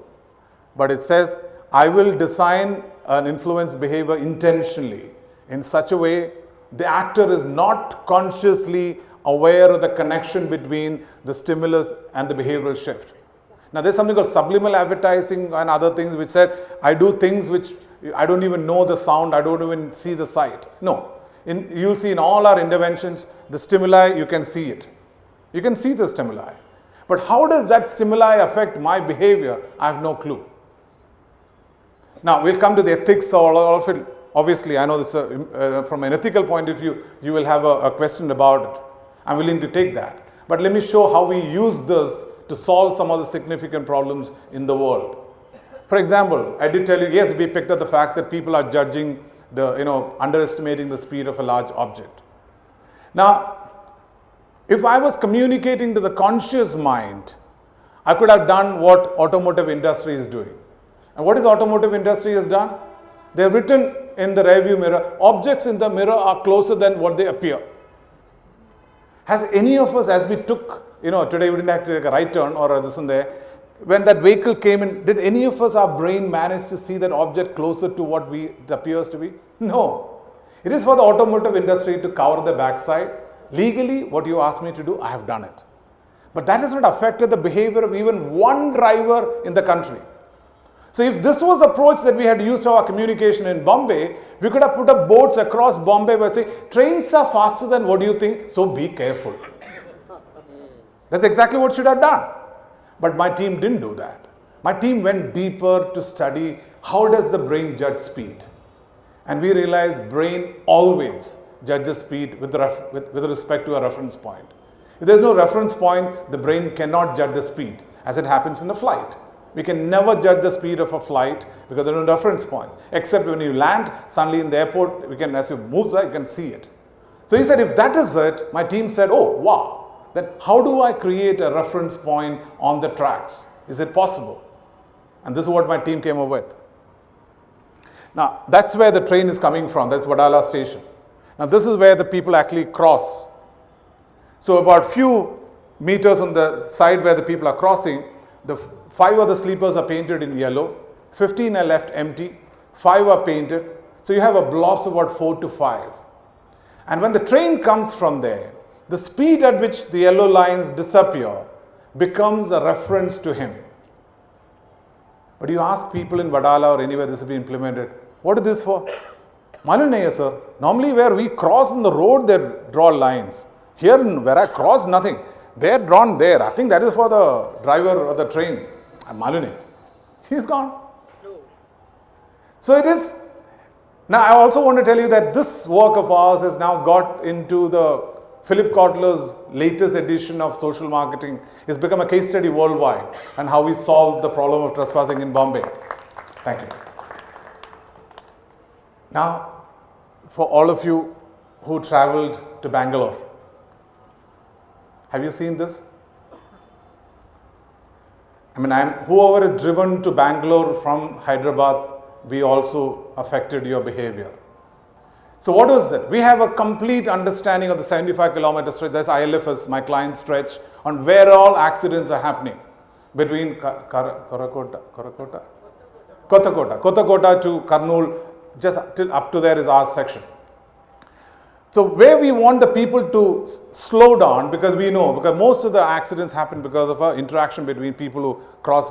but it says, I will design an influence behavior intentionally in such a way the actor is not consciously aware of the connection between the stimulus and the behavioral shift. Now there's something called subliminal advertising and other things which said, I do things which I don't even know the sound, I don't even see the sight. No. You'll see in all our interventions, the stimuli, you can see it. You can see the stimuli. But how does that stimuli affect my behavior? I have no clue. Now, we'll come to the ethics all of it. Obviously, I know this from an ethical point of view, you will have a question about it. I'm willing to take that. But let me show how we use this to solve some of the significant problems in the world. For example, I did tell you, yes, we picked up the fact that people are judging underestimating the speed of a large object. Now, if I was communicating to the conscious mind, I could have done what automotive industry is doing. And what is automotive industry has done? They have written in the rearview mirror, objects in the mirror are closer than what they appear. Has any of us, as we took, today we didn't have to take a right turn or this and there, when that vehicle came in, did any of us, our brain manage to see that object closer to what it appears to be? No. It is for the automotive industry to cover the backside. Legally, what you asked me to do, I have done it. But that has not affected the behavior of even one driver in the country. So if this was the approach that we had used for our communication in Bombay, we could have put up boards across Bombay by saying, trains are faster than what do you think, so be careful. That's exactly what should have done. But my team didn't do that. My team went deeper to study how does the brain judge speed. And we realized brain always judges speed with respect to a reference point. If there's no reference point, the brain cannot judge the speed, as it happens in a flight. We can never judge the speed of a flight because there are no reference points. Except when you land, suddenly in the airport, as you move, you can see it. So he said, if that is it, my team said, oh, wow. Then how do I create a reference point on the tracks? Is it possible? And this is what my team came up with. Now, that's where the train is coming from. That's Wadala station. Now, this is where the people actually cross. So about few meters on the side where the people are crossing, the 5 of the sleepers are painted in yellow, 15 are left empty, 5 are painted. So you have a blobs of about 4 to 5. And when the train comes from there, the speed at which the yellow lines disappear becomes a reference to him. But you ask people in Wadala or anywhere this will be implemented, what is this for? Malunaya, sir. Normally where we cross on the road, they draw lines. Here where I cross, nothing. They are drawn there. I think that is for the driver of the train. Malune. He's gone. So it is. Now I also want to tell you that this work of ours has now got into the Philip Kotler's latest edition of social marketing. It's become a case study worldwide and how we solved the problem of trespassing in Bombay. Thank you. Now, for all of you who traveled to Bangalore, have you seen this? I mean, whoever is driven to Bangalore from Hyderabad, we also affected your behavior. So what was that? We have a complete understanding of the 75-kilometer stretch, that's ILFS, my client stretch, on where all accidents are happening between Kothakota to Kurnool, just till up to there is our section. So where we want the people to slow down, because we know, because most of the accidents happen because of our interaction between people who cross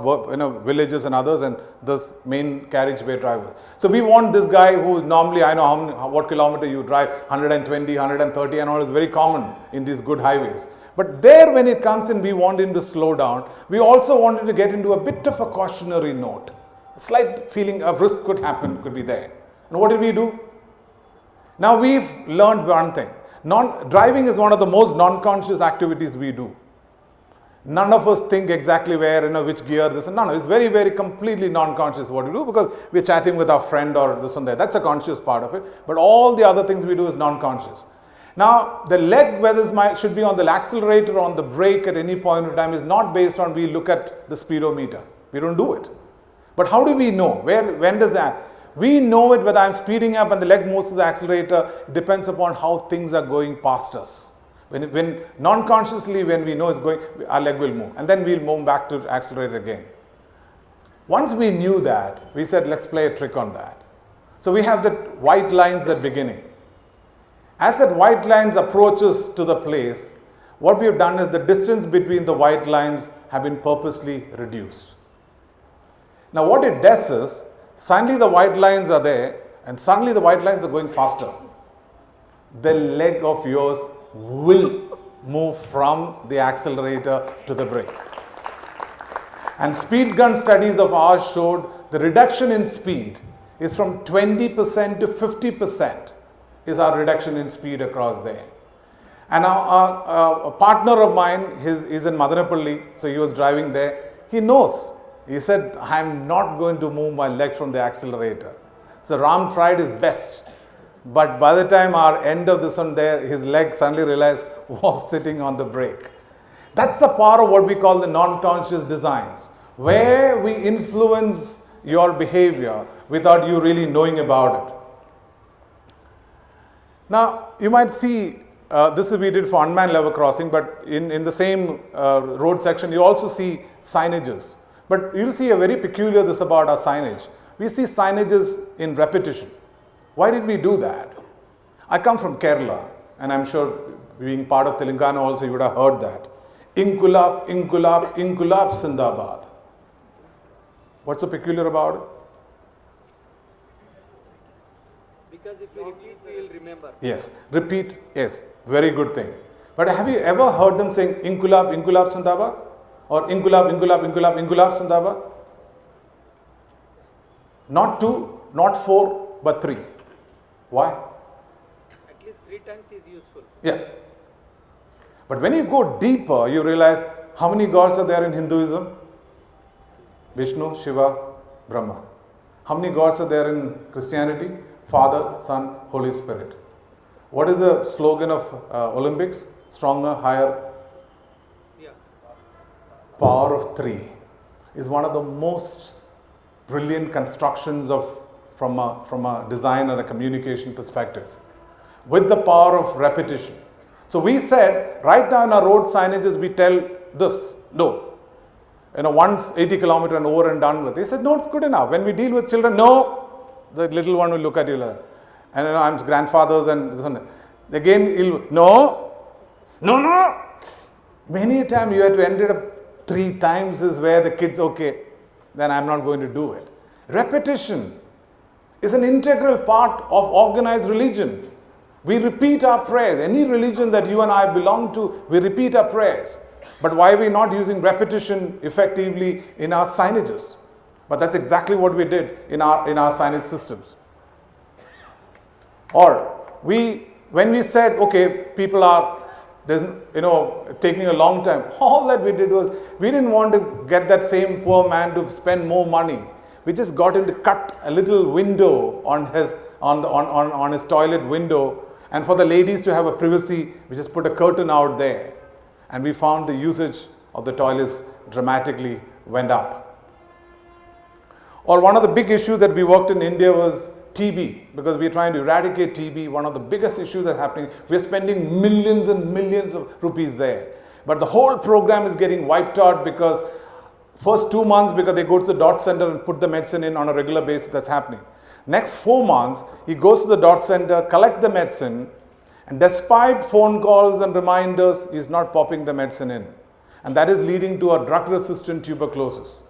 villages and others and this main carriageway drivers. So we want this guy who normally, I know what kilometer you drive, 120, 130 and all is very common in these good highways. But there when it comes in, we want him to slow down. We also wanted to get into a bit of a cautionary note. A slight feeling of risk could happen, could be there. And what did we do? Now we've learned one thing. Driving is one of the most non-conscious activities we do. None of us think exactly where, which gear, this and none. It's very, very completely non-conscious what we do because we're chatting with our friend or this one there. That's a conscious part of it. But all the other things we do is non-conscious. Now, the leg, whether it should be on the accelerator or on the brake at any point in time is not based on we look at the speedometer. We don't do it. But how do we know? When does that? We know it whether I'm speeding up and the leg moves to the accelerator. It depends upon how things are going past us. When non-consciously, when we know it's going, our leg will move. And then we'll move back to accelerator again. Once we knew that, we said, let's play a trick on that. So we have that white lines at beginning. As that white lines approaches to the place, what we have done is the distance between the white lines have been purposely reduced. Now what it does is, suddenly the white lines are there and suddenly the white lines are going faster. The leg of yours will move from the accelerator to the brake. And speed gun studies of ours showed the reduction in speed is from 20% to 50% is our reduction in speed across there. And a partner of mine, he's in Madanapalli, so he was driving there. He knows. He said, I'm not going to move my leg from the accelerator. So Ram tried his best. But by the time our end of this one there, his leg suddenly realized was sitting on the brake. That's the power of what we call the non-conscious designs, where we influence your behavior without you really knowing about it. Now, you might see, this we did for unmanned level crossing, but in the same road section, you also see signages. But you'll see a very peculiar this about our signage. We see signages in repetition. Why did we do that? I come from Kerala, and I'm sure being part of Telangana also you would have heard that. Inkulab, Inkulab, Inkulab Sindabad. What's so peculiar about it? Because if you repeat, we will remember. Yes, repeat, yes, very good thing. But have you ever heard them saying Inkulab, Inkulab Sindabad? Or Inkulab, Inkulab, Inkulab, Inkulab Sindabad? Not 2, not 4, but 3. Why? At least 3 times is useful. Yeah. But when you go deeper, you realize how many gods are there in Hinduism? Vishnu, Shiva, Brahma. How many gods are there in Christianity? Father, Son, Holy Spirit. What is the slogan of Olympics? Stronger, higher. Yeah. Power of 3 is one of the most brilliant constructions from a design and a communication perspective, with the power of repetition. So we said, right now in our road signages, we tell this, no. Once 80 kilometer and over and done with. They said, no, it's good enough. When we deal with children, no, the little one will look at you like, and I'm grandfathers and this one. Again, no. Many a time you have to end it up 3 times is where the kids, okay, then I'm not going to do it. Repetition is an integral part of organized religion. We repeat our prayers. Any religion that you and I belong to, we repeat our prayers. But why are we not using repetition effectively in our signages? But that's exactly what we did in our signage systems. Or when we said, okay, people are taking a long time, all that we did was, we didn't want to get that same poor man to spend more money. We just got him to cut a little window on his toilet window, and for the ladies to have a privacy, we just put a curtain out there. And we found the usage of the toilets dramatically went up. Or one of the big issues that we worked in India was TB, because we are trying to eradicate TB. One of the biggest issues that's happening, we are spending millions and millions of rupees there. But the whole program is getting wiped out because first 2 months, because they go to the dot center and put the medicine in on a regular basis, that's happening. Next 4 months, he goes to the dot center, collect the medicine, and despite phone calls and reminders, he's not popping the medicine in. And that is leading to a drug-resistant tuberculosis.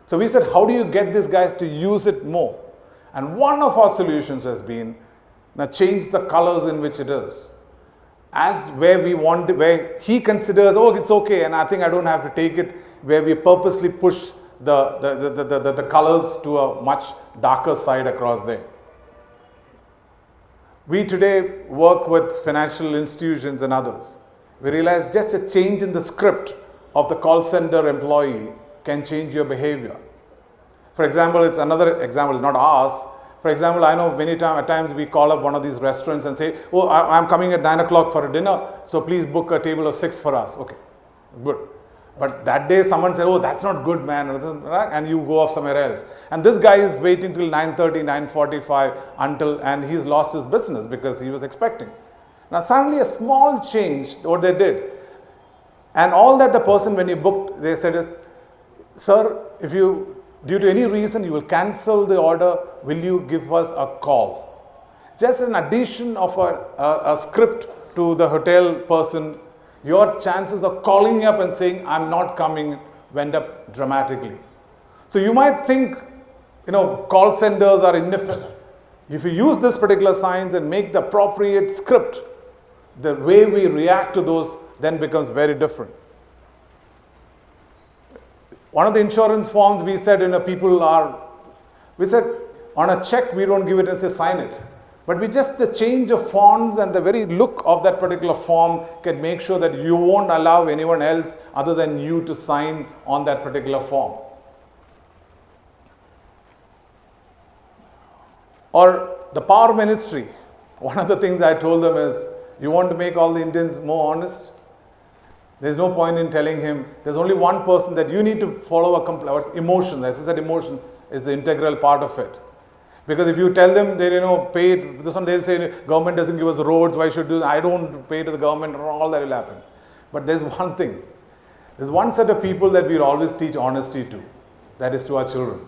So we said, how do you get these guys to use it more? And one of our solutions has been, now change the colors in which it is. As where he considers, oh, it's okay, and I think I don't have to take it, where we purposely push the colors to a much darker side across there. We today work with financial institutions and others. We realize just a change in the script of the call center employee can change your behavior. For example, it's another example, it's not ours. For example, I know at times we call up one of these restaurants and say, oh, I'm coming at 9 o'clock for a dinner, so please book a table of 6 for us. Okay, good. But that day someone said, oh, that's not good, man, and you go off somewhere else. And this guy is waiting till 9:30, 9:45 and he's lost his business because he was expecting. Now suddenly a small change, what they did, and all that the person, when he booked, they said is, sir, if you, due to any reason, you will cancel the order, will you give us a call? Just an addition of a script to the hotel person, your chances of calling up and saying, I'm not coming, went up dramatically. So you might think, call centers are ineffective. If you use this particular science and make the appropriate script, the way we react to those then becomes very different. One of the insurance forms we said, we said on a check we don't give it and say sign it. But we just, the change of fonts and the very look of that particular form can make sure that you won't allow anyone else other than you to sign on that particular form. Or the power ministry. One of the things I told them is, you want to make all the Indians more honest? There's no point in telling him, there's only one person that you need to follow emotion. As I said, emotion is the integral part of it. Because if you tell them they pay, this one they'll say government doesn't give us roads, why should I don't pay to the government, all that will happen. But there's one thing. There's one set of people that we'll always teach honesty to. That is to our children.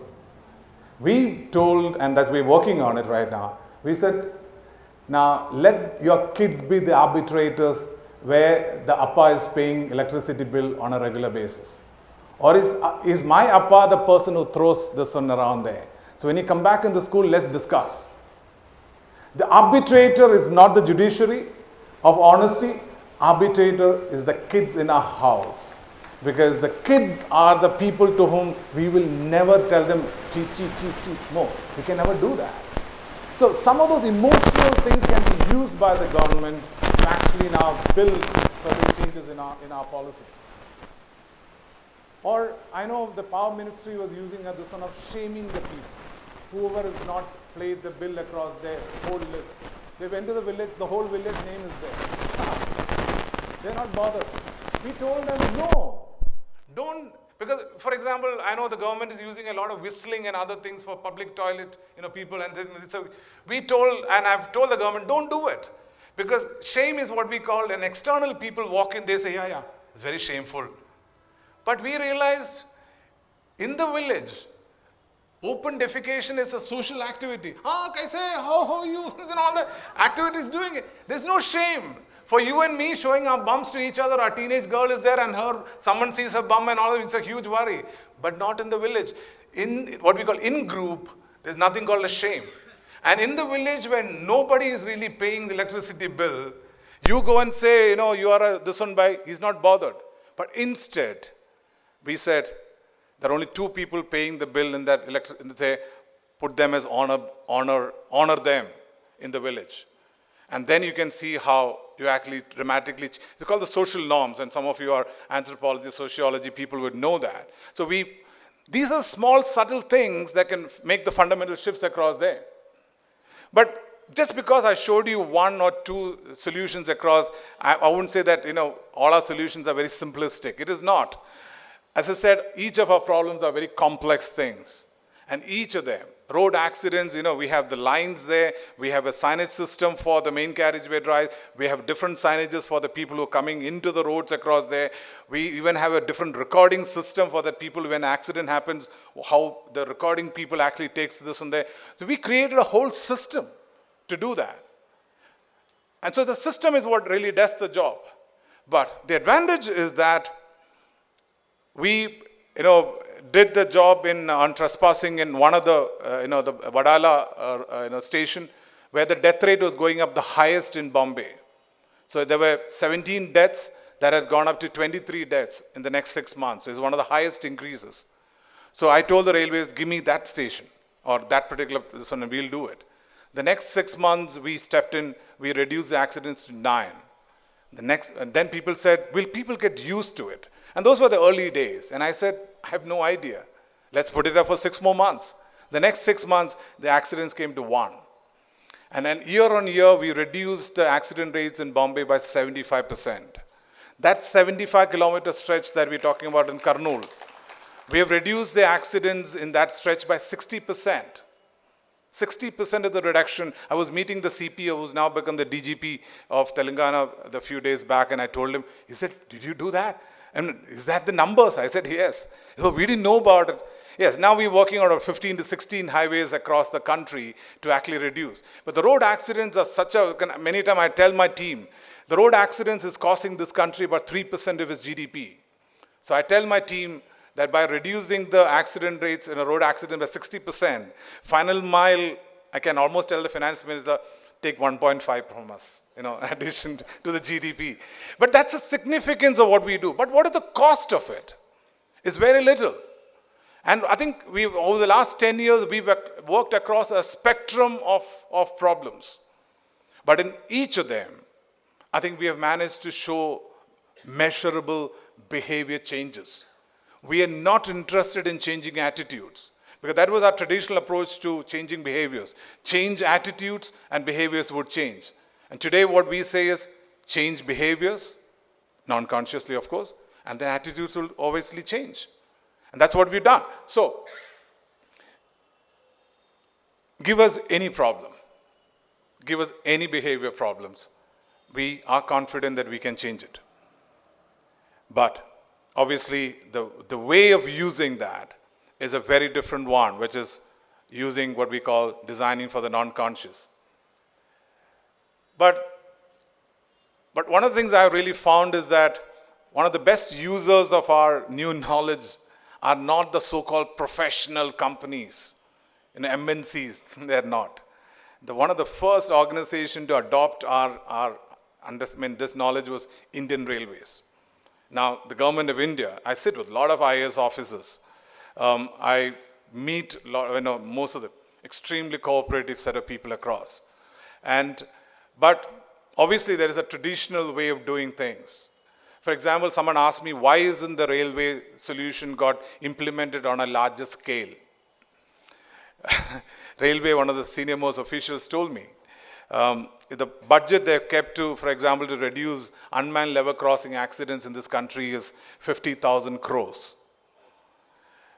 We told, and that we're working on it right now, we said, now let your kids be the arbitrators where the appa is paying electricity bill on a regular basis. Or is my appa the person who throws this one around there? So when you come back in the school, let's discuss. The arbitrator is not the judiciary of honesty. Arbitrator is the kids in our house. Because the kids are the people to whom we will never tell them, cheat, no. We can never do that. So some of those emotional things can be used by the government to actually now build certain changes in our policy. Or I know the power ministry was using this one of shaming the people. Whoever has not played the bill across their whole list. They went to the village, the whole village name is there. They're not bothered. We told them, no, don't, because for example, I know the government is using a lot of whistling and other things for public toilet, people, and so we told, and I've told the government, don't do it. Because shame is what we call an external people walk in, they say, yeah, it's very shameful. But we realized in the village, open defecation is a social activity. Kaise, how are you? And all the activities doing it. There's no shame. For you and me showing our bums to each other, our teenage girl is there and someone sees her bum and all that, it's a huge worry. But not in the village. In what we call in-group, there's nothing called a shame. And in the village when nobody is really paying the electricity bill, you go and say, you are this one by, he's not bothered. But instead, we said, there are only two people paying the bill in that say, put them as honor them in the village. And then you can see how you actually dramatically, it's called the social norms, and some of you are anthropology, sociology, people would know that. So these are small, subtle things that can make the fundamental shifts across there. But just because I showed you one or two solutions across, I wouldn't say that, all our solutions are very simplistic. It is not. As I said, each of our problems are very complex things. And each of them, road accidents, we have the lines there, we have a signage system for the main carriageway drive, we have different signages for the people who are coming into the roads across there, we even have a different recording system for the people when an accident happens, how the recording people actually takes this from there. So we created a whole system to do that. And so the system is what really does the job. But the advantage is that we, did the job on trespassing in one of the, the Vadala station, where the death rate was going up the highest in Bombay. So there were 17 deaths that had gone up to 23 deaths in the next 6 months. It's one of the highest increases. So I told the railways, give me that station or that particular one, and we'll do it. The next 6 months, we stepped in, we reduced the accidents to 9. And then people said, will people get used to it? And those were the early days. And I said, I have no idea. Let's put it up for 6 more months. The next 6 months, the accidents came to 1. And then year on year, we reduced the accident rates in Bombay by 75%. That 75-kilometer stretch that we're talking about in Kurnool, we have reduced the accidents in that stretch by 60%. 60% of the reduction. I was meeting the CPO, who's now become the DGP of Telangana a few days back, and I told him, he said, did you do that? And is that the numbers? I said, yes. So we didn't know about it. Yes, now we're working on 15 to 16 highways across the country to actually reduce. But the road accidents are many times I tell my team, the road accidents is costing this country about 3% of its GDP. So I tell my team that by reducing the accident rates in a road accident by 60%, final mile, I can almost tell the finance minister, take 1.5 from us, addition to the GDP. But that's the significance of what we do. But what is the cost of it? It's very little. And I think over the last 10 years, we've worked across a spectrum of problems. But in each of them, I think we have managed to show measurable behavior changes. We are not interested in changing attitudes, because that was our traditional approach to changing behaviors. Change attitudes and behaviors would change. And today what we say is change behaviors, non-consciously of course, and the attitudes will obviously change. And that's what we've done. So, give us any problem, give us any behavior problems, we are confident that we can change it. But obviously, the way of using that is a very different one, which is using what we call designing for the non-conscious. But one of the things I really found is that one of the best users of our new knowledge are not the so-called professional companies, MNCs, they're not. One of the first organizations to adopt this knowledge was Indian Railways. Now, the government of India, I sit with a lot of IAS officers. I meet most of the extremely cooperative set of people across. But obviously, there is a traditional way of doing things. For example, someone asked me, why isn't the railway solution got implemented on a larger scale? Railway, one of the senior most officials told me, the budget they've kept to, for example, to reduce unmanned level crossing accidents in this country is 50,000 crores.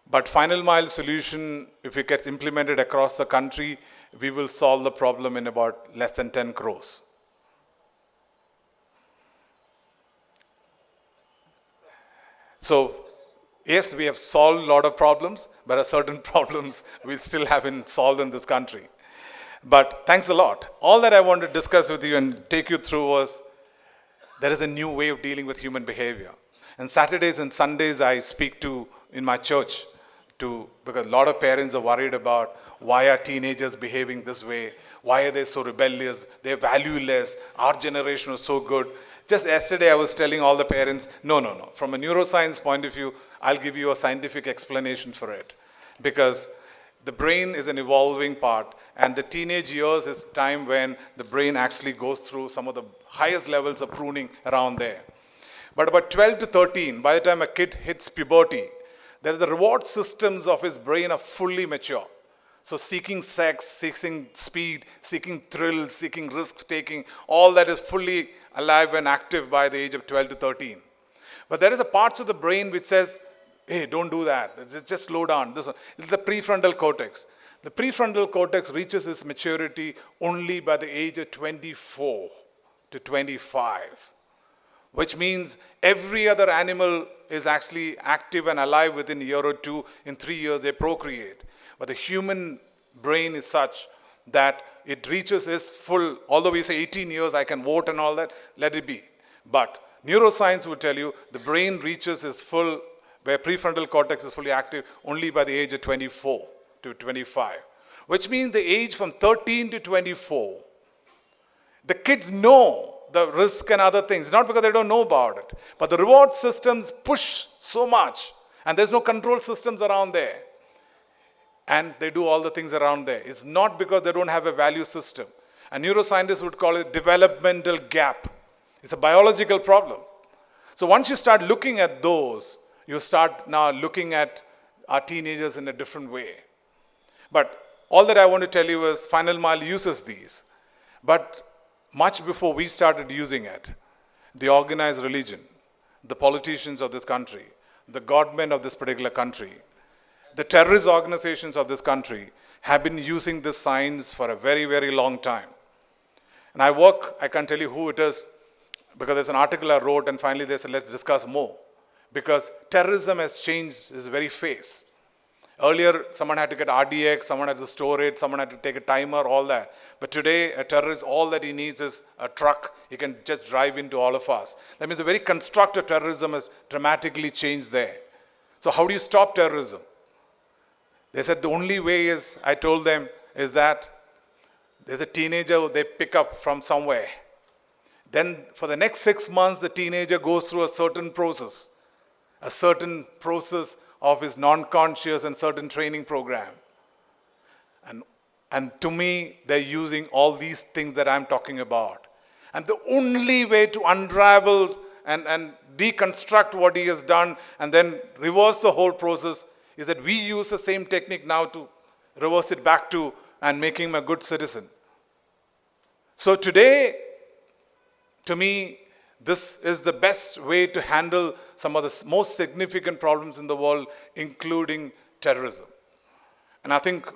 But final mile solution, if it gets implemented across the country, we will solve the problem in about less than 10 crores. So, yes, we have solved a lot of problems, but there are certain problems we still haven't solved in this country. But thanks a lot. All that I want to discuss with you and take you through was, there is a new way of dealing with human behavior. And Saturdays and Sundays I speak to in my church, because a lot of parents are worried about why are teenagers behaving this way, why are they so rebellious, they're valueless, our generation was so good. Just yesterday I was telling all the parents, no. From a neuroscience point of view, I'll give you a scientific explanation for it. Because the brain is an evolving part, and the teenage years is time when the brain actually goes through some of the highest levels of pruning around there. But about 12 to 13, by the time a kid hits puberty, the reward systems of his brain are fully mature. So seeking sex, seeking speed, seeking thrill, seeking risk-taking, all that is fully alive and active by the age of 12 to 13. But there is a parts of the brain which says, hey, don't do that. Just slow down. This is the prefrontal cortex. The prefrontal cortex reaches its maturity only by the age of 24 to 25, which means every other animal is actually active and alive within a year or two. In 3 years, they procreate. But the human brain is such that it reaches its full, although we say 18 years, I can vote and all that, let it be. But neuroscience will tell you the brain reaches its full, where prefrontal cortex is fully active, only by the age of 24 to 25. Which means the age from 13 to 24, the kids know the risk and other things, not because they don't know about it, but the reward systems push so much, and there's no control systems around there. And they do all the things around there. It's not because they don't have a value system. And neuroscientists would call it developmental gap. It's a biological problem. So once you start looking at those, you start now looking at our teenagers in a different way. But all that I want to tell you is Final Mile uses these. But much before we started using it, the organized religion, the politicians of this country, the government of this particular country, the terrorist organizations of this country have been using this science for a very, very long time. And I can't tell you who it is, because there's an article I wrote and finally they said, let's discuss more. Because terrorism has changed its very face. Earlier, someone had to get RDX, someone had to store it, someone had to take a timer, all that. But today, a terrorist, all that he needs is a truck. He can just drive into all of us. That means the very construct of terrorism has dramatically changed there. So how do you stop terrorism? They said the only way is, I told them, is that there's a teenager they pick up from somewhere. Then for the next 6 months, the teenager goes through a certain process of his non-conscious and certain training program. And to me, they're using all these things that I'm talking about. And the only way to unravel and deconstruct what he has done and then reverse the whole process is that we use the same technique now to reverse it back to and make him a good citizen. So today, to me, this is the best way to handle some of the most significant problems in the world, including terrorism. And I think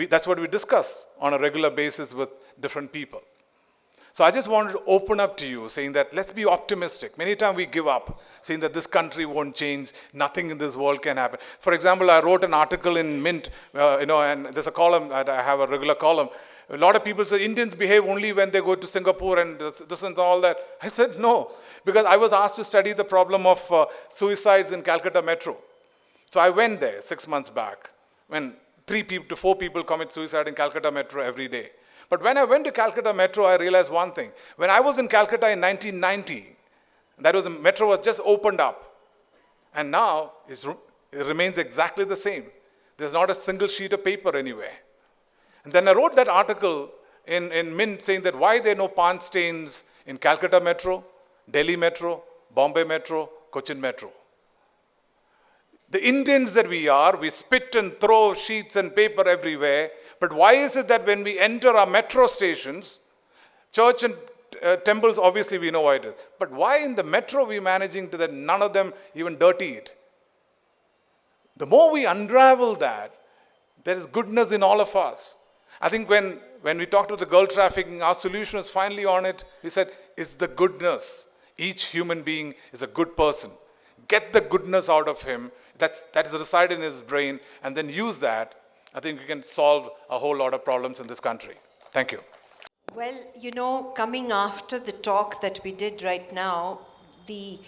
that's what we discuss on a regular basis with different people. So I just wanted to open up to you, saying that let's be optimistic. Many times we give up, saying that this country won't change, nothing in this world can happen. For example, I wrote an article in Mint, and there's a column, I have a regular column. A lot of people say Indians behave only when they go to Singapore and this and all that. I said no, because I was asked to study the problem of suicides in Calcutta Metro. So I went there 6 months back, when 3 to 4 people commit suicide in Calcutta Metro every day. But when I went to Calcutta Metro, I realized one thing. When I was in Calcutta in 1990, the metro was just opened up. And now it remains exactly the same. There's not a single sheet of paper anywhere. And then I wrote that article in Mint saying that why there are no pan stains in Calcutta Metro, Delhi Metro, Bombay Metro, Cochin Metro. The Indians that we are, we spit and throw sheets and paper everywhere. But why is it that when we enter our metro stations, church and temples, obviously we know why it is. But why in the metro we're managing that none of them even dirty it? The more we unravel that, there is goodness in all of us. I think when we talked about the girl trafficking, our solution was finally on it. We said, it's the goodness. Each human being is a good person. Get the goodness out of him. That is resided in his brain, and then use that. I think we can solve a whole lot of problems in this country. Thank you. Well, coming after the talk that we did right now, the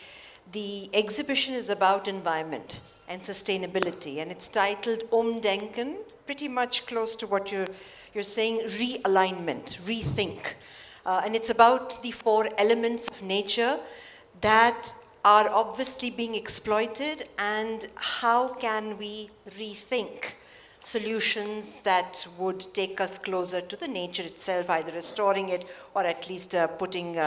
exhibition is about environment and sustainability, and it's titled Denken, pretty much close to what you're saying, realignment, rethink. And it's about the 4 elements of nature that are obviously being exploited, and how can we rethink solutions that would take us closer to the nature itself, either restoring it or at least putting,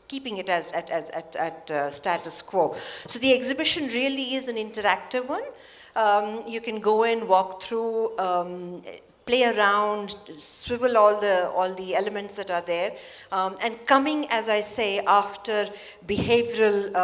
keeping it as at status quo. So the exhibition really is an interactive one. You can go in, walk through, play around, swivel all the elements that are there, and coming, as I say, after behavioral,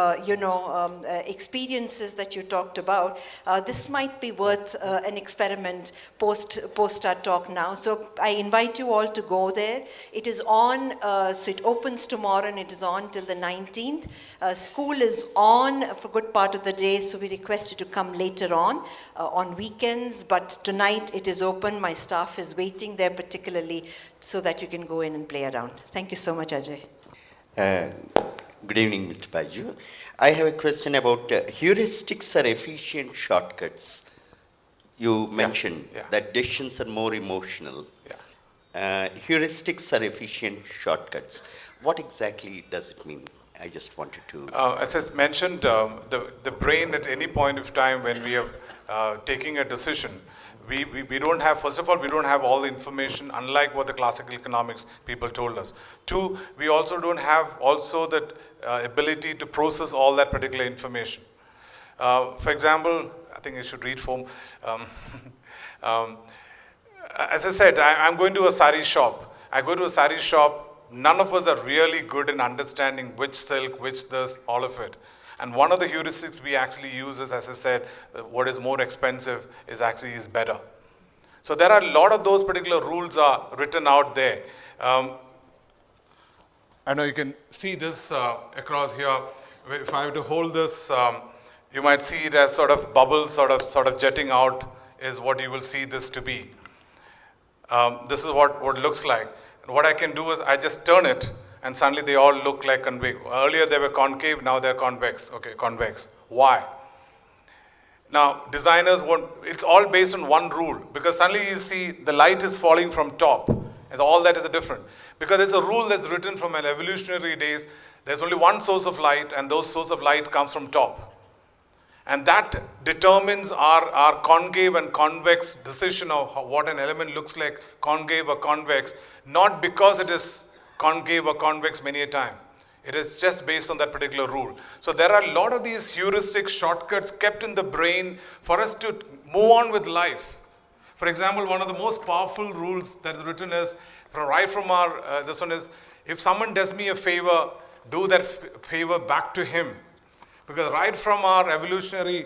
experiences that you talked about, this might be worth an experiment post our talk now. So I invite you all to go there. It is on, so it opens tomorrow and it is on till the 19th. School is on for a good part of the day, so we request you to come later on weekends, but tonight it is open. My staff is waiting there particularly so that you can go in and play around. Thank you so much, Ajay. Good evening, Mr. Biju. I have a question about heuristics are efficient shortcuts. You mentioned that decisions are more emotional. Heuristics are efficient shortcuts. What exactly does it mean? I just wanted to... as I mentioned, the brain at any point of time when we are taking a decision, we don't have, first of all, we don't have all the information, unlike what the classical economics people told us. 2, we also don't have also that ability to process all that particular information. For example, I think I should read from, as I said, I'm going to a sari shop. I go to a sari shop, none of us are really good in understanding which silk, which this, all of it. And one of the heuristics we actually use is, as I said, what is more expensive is actually better. So there are a lot of those particular rules are written out there. I know you can see this across here. If I were to hold this, you might see it as sort of bubbles sort of jetting out is what you will see this to be. This is what it looks like. And what I can do is I just turn it, and suddenly they all look like convex. Earlier they were concave, now they're convex. Okay, convex. Why? Now, designers want, it's all based on one rule, because suddenly you see the light is falling from top, and all that is different. Because there's a rule that's written from an evolutionary days, there's only one source of light, and those source of light comes from top. And that determines our concave and convex decision of what an element looks like, concave or convex, not because it is concave or convex many a time. It is just based on that particular rule. So there are a lot of these heuristic shortcuts kept in the brain for us to move on with life. For example, one of the most powerful rules that is written is, right from our, this one is, if someone does me a favor, do that favor back to him. Because right from our evolutionary,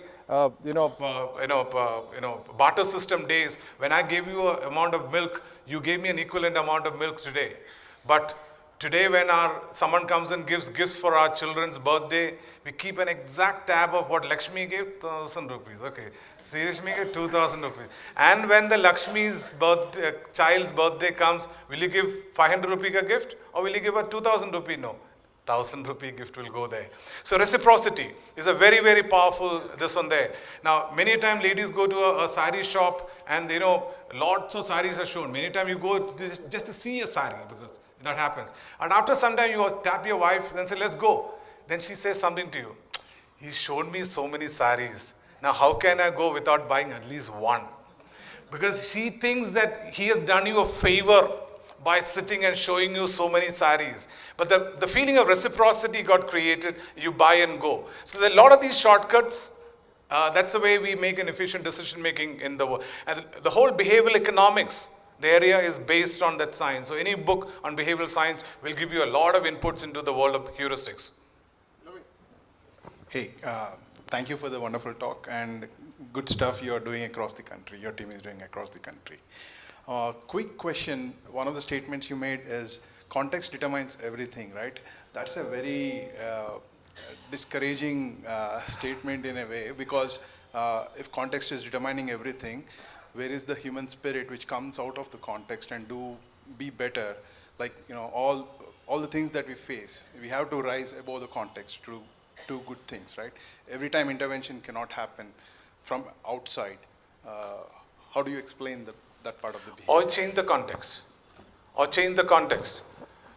barter system days, when I gave you an amount of milk, you gave me an equivalent amount of milk today. But today, when someone comes and gives gifts for our children's birthday, we keep an exact tab of what Lakshmi gave, 1,000 rupees. Okay, Srirashmi gave 2,000 rupees. And when the Lakshmi's child's birthday comes, will you give 500 rupee a gift, or will you give a 2,000 rupee? No. 1,000 rupee gift will go there. So reciprocity is a very, very powerful this one there. Now, many times ladies go to a sari shop and lots of saris are shown. Many times you go just to see a sari because that happens. And after some time you tap your wife and say, let's go. Then she says something to you. He showed me so many saris. Now how can I go without buying at least one? Because she thinks that he has done you a favor by sitting and showing you so many saris. But the feeling of reciprocity got created, you buy and go. So there are a lot of these shortcuts. That's the way we make an efficient decision making in the world. And the whole behavioral economics, the area is based on that science. So any book on behavioral science will give you a lot of inputs into the world of heuristics. Hey, thank you for the wonderful talk and good stuff you are doing across the country, your team is doing across the country. Quick question, one of the statements you made is context determines everything, right? That's a very discouraging statement in a way, because if context is determining everything, where is the human spirit which comes out of the context and be better? Like, all the things that we face, we have to rise above the context to do good things, right? Every time intervention cannot happen from outside. How do you explain that part of the behavior? Or change the context. or change the context.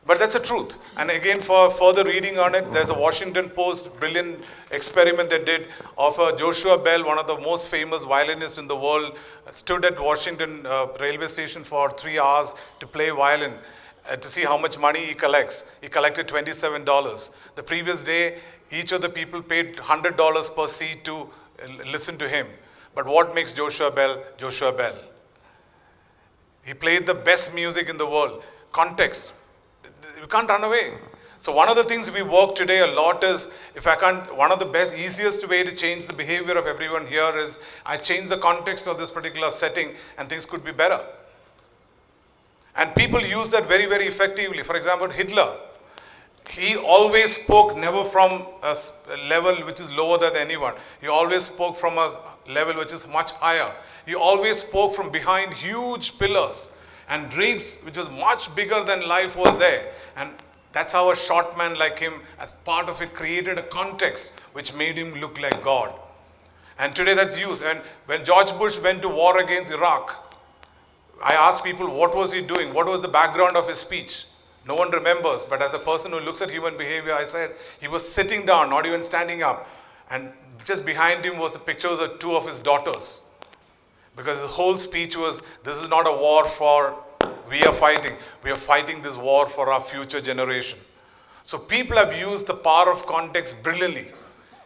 But that's the truth. And again, for further reading on it, there's a Washington Post brilliant experiment they did of Joshua Bell, one of the most famous violinists in the world, stood at Washington railway station for 3 hours to play violin to see how much money he collects. He collected $27. The previous day, each of the people paid $100 per seat to listen to him. But what makes Joshua Bell Joshua Bell? He played the best music in the world. Context. You can't run away. So one of the things we work today a lot is, one of the best, easiest way to change the behavior of everyone here is, I change the context of this particular setting and things could be better. And people use that very, very effectively. For example, Hitler, he always spoke never from a level which is lower than anyone. He always spoke from a level which is much higher. He always spoke from behind huge pillars and drapes which was much bigger than life was there. And that's how a short man like him, as part of it, created a context which made him look like God. And today that's used. And when George Bush went to war against Iraq, I asked people, what was he doing? What was the background of his speech? No one remembers, but as a person who looks at human behavior, I said he was sitting down, not even standing up. And just behind him was the pictures of 2 of his daughters. Because his whole speech was, this is not a war for we are fighting. We are fighting this war for our future generation. So people have used the power of context brilliantly.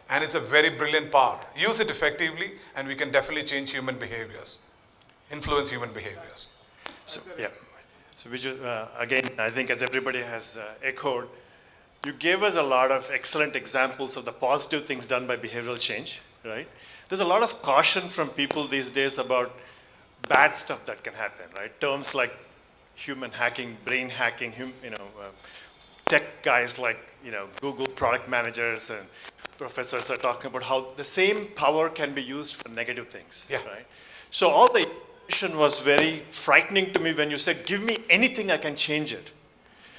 And it's a very brilliant power. Use it effectively and we can definitely change human behaviors. Influence human behaviors. So, yeah. So Biju, again, I think as everybody has echoed, you gave us a lot of excellent examples of the positive things done by behavioral change, right? There's a lot of caution from people these days about bad stuff that can happen, right? Terms like human hacking, brain hacking, tech guys like, Google product managers and professors are talking about how the same power can be used for negative things, right? So all the information was very frightening to me when you said, give me anything, I can change it.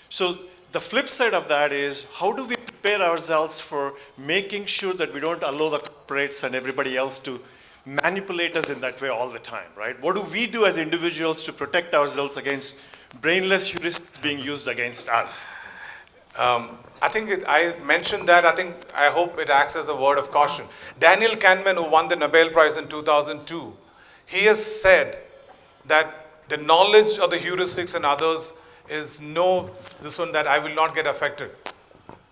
So the flip side of that is, how do we prepare ourselves for making sure that we don't allow the corporates and everybody else to manipulate us in that way all the time, right? What do we do as individuals to protect ourselves against brainless heuristics being used against us? I think I mentioned that. I hope it acts as a word of caution. Daniel Kahneman, who won the Nobel Prize in 2002, he has said that the knowledge of the heuristics and others is this one that I will not get affected.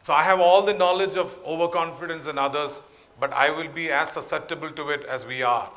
So I have all the knowledge of overconfidence and others, but I will be as susceptible to it as we are.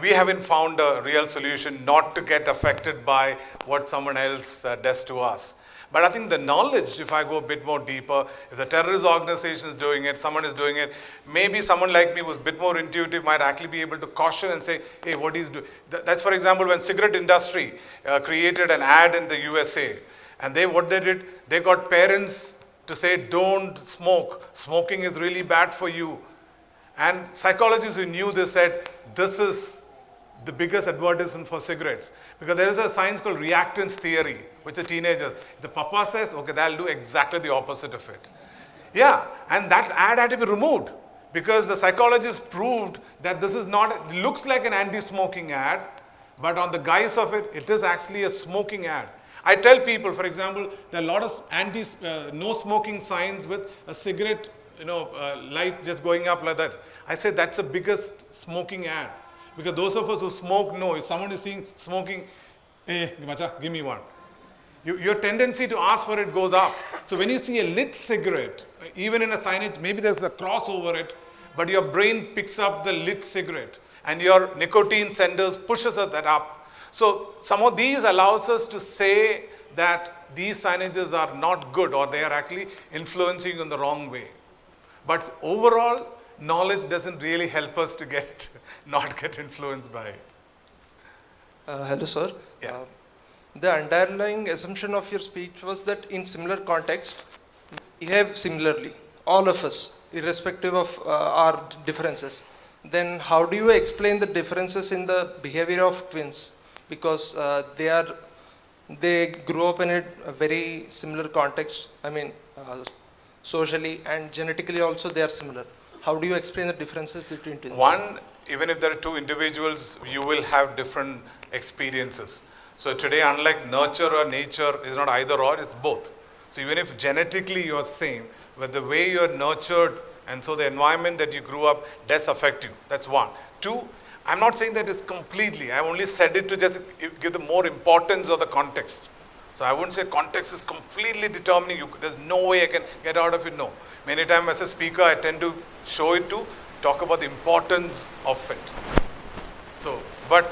We haven't found a real solution not to get affected by what someone else does to us. But I think the knowledge, if I go a bit more deeper, if the terrorist organization is doing it, someone is doing it, maybe someone like me who's a bit more intuitive might actually be able to caution and say, hey, what he's doing. That's, for example, when cigarette industry created an ad in the USA. And what they did, they got parents to say, don't smoke. Smoking is really bad for you. And psychologists who knew this said, this is the biggest advertisement for cigarettes. Because there is a science called reactance theory, which the teenagers, the papa says, okay, they'll do exactly the opposite of it. Yeah, and that ad had to be removed because the psychologists proved that this is not, it looks like an anti-smoking ad, but on the guise of it, it is actually a smoking ad. I tell people, for example, there are a lot of no smoking signs with a cigarette, light just going up like that. I say that's the biggest smoking ad. Because those of us who smoke know, if someone is seeing smoking, hey, macha, give me one. Your tendency to ask for it goes up. So when you see a lit cigarette, even in a signage, maybe there's a cross over it, but your brain picks up the lit cigarette and your nicotine senders pushes that up. So some of these allows us to say that these signages are not good or they are actually influencing in the wrong way. But overall, knowledge doesn't really help us to not get influenced by it. Hello, sir. Yeah. The underlying assumption of your speech was that in similar context, we behave similarly, all of us, irrespective of our differences. Then how do you explain the differences in the behavior of twins? Because they grew up in a very similar context, socially and genetically also they are similar. How do you explain the differences between twins? One, even if there are two individuals, you will have different experiences. So today, unlike nurture or nature is not either or, it's both. So even if genetically you're same, but the way you're nurtured and so the environment that you grew up does affect you. That's one. Two, I'm not saying that it's completely. I only said it to just give the more importance of the context. So I wouldn't say context is completely determining you. There's no way I can get out of it. No. Many times as a speaker, I tend to show it to talk about the importance of it. So, but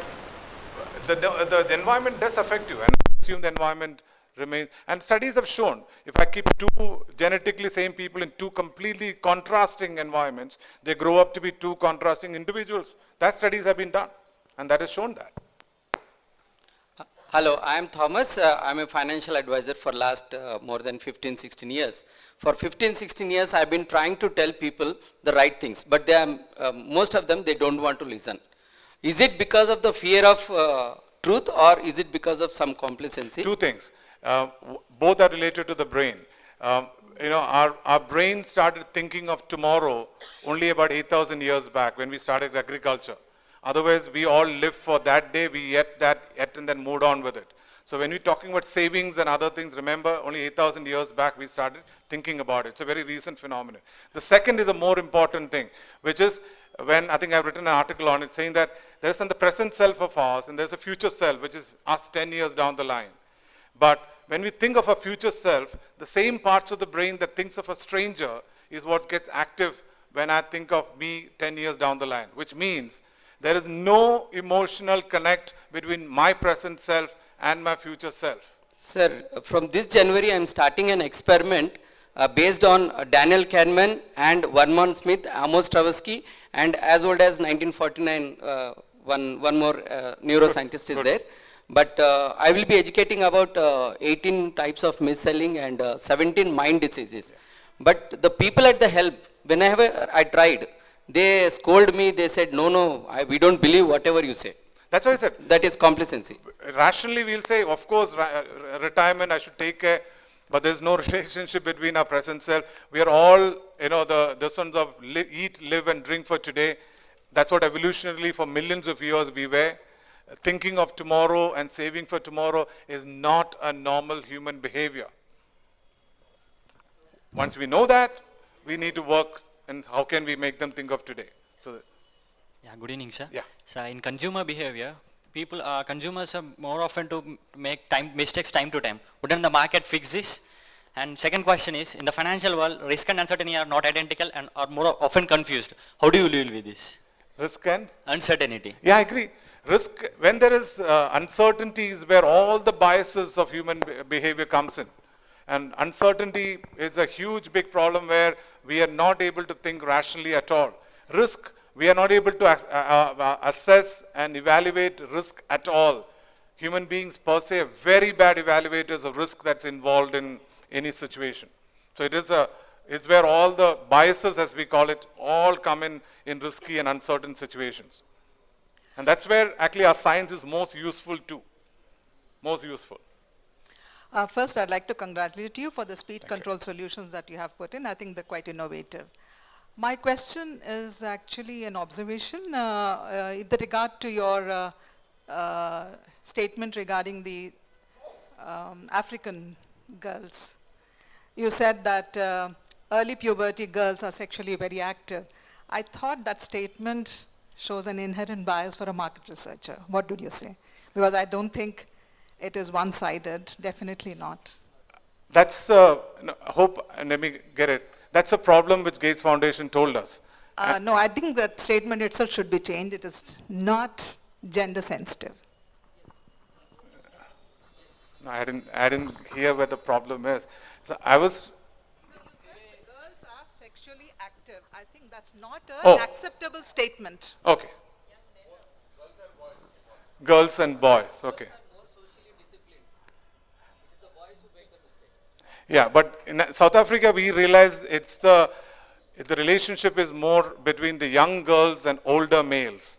the environment does affect you, and I assume the environment remains. And studies have shown if I keep two genetically same people in two completely contrasting environments, they grow up to be two contrasting individuals. That studies have been done, and that has shown that. Hello, I am Thomas. I'm a financial advisor for last more than 15-16 years. For 15-16 years, I've been trying to tell people the right things, but they are, most of them, they don't want to listen. Is it because of the fear of truth, or is it because of some complacency? Two things. Both are related to the brain. Our brain started thinking of tomorrow only about 8,000 years back when we started agriculture. Otherwise, we all live for that day, we ate and then moved on with it. So when we're talking about savings and other things, remember, only 8,000 years back we started thinking about it. It's a very recent phenomenon. The second is a more important thing, which is when I think I've written an article on it saying that there's the present self of ours and there's a future self, which is us 10 years down the line. But when we think of a future self, the same parts of the brain that thinks of a stranger is what gets active when I think of me 10 years down the line, which means there is no emotional connect between my present self and my future self. Sir, from this January, I'm starting an experiment based on Daniel Kahneman and Vernon Smith, Amos Tversky, and as old as 1949, one more neuroscientist is there. But I will be educating about 18 types of mis-selling and 17 mind diseases. But the people at the help, whenever I tried, they scolded me, they said, no, we don't believe whatever you say. That's why I said. That is complacency. Rationally, we'll say, of course, retirement, I should take care, but there's no relationship between our present self. We are all, the sons of eat, live, and drink for today. That's what evolutionarily for millions of years we were. Thinking of tomorrow and saving for tomorrow is not a normal human behavior. Once we know that, we need to work and how can we make them think of today. So, yeah, good evening, sir. Yeah. So in consumer behavior, consumers are more often to make mistakes time to time. Wouldn't the market fix this? And second question is, in the financial world, risk and uncertainty are not identical and are more often confused. How do you deal with this? Risk and? Uncertainty. Yeah, I agree. Risk, when there is uncertainty is where all the biases of human behavior comes in. And uncertainty is a huge big problem where we are not able to think rationally at all. Risk, we are not able to assess and evaluate risk at all. Human beings per se are very bad evaluators of risk that's involved in any situation. So it's where all the biases, as we call it, all come in risky and uncertain situations. And that's where actually our science is most useful too. Most useful. First, I'd like to congratulate you for the speed control solutions that you have put in. I think they're quite innovative. My question is actually an observation with regard to your statement regarding the African girls. You said that early puberty girls are sexually very active. I thought that statement shows an inherent bias for a market researcher. What did you say? Because I don't think it is one-sided, definitely not. That's hope, and let me get it. That's a problem which Gates Foundation told us. No, I think that statement itself should be changed. It is not gender sensitive. No, I didn't hear where the problem is. So I was. Girls are sexually active. I think that's not an acceptable statement. Okay. Girls and boys. Okay. Yeah, but in South Africa, we realized the relationship is more between the young girls and older males.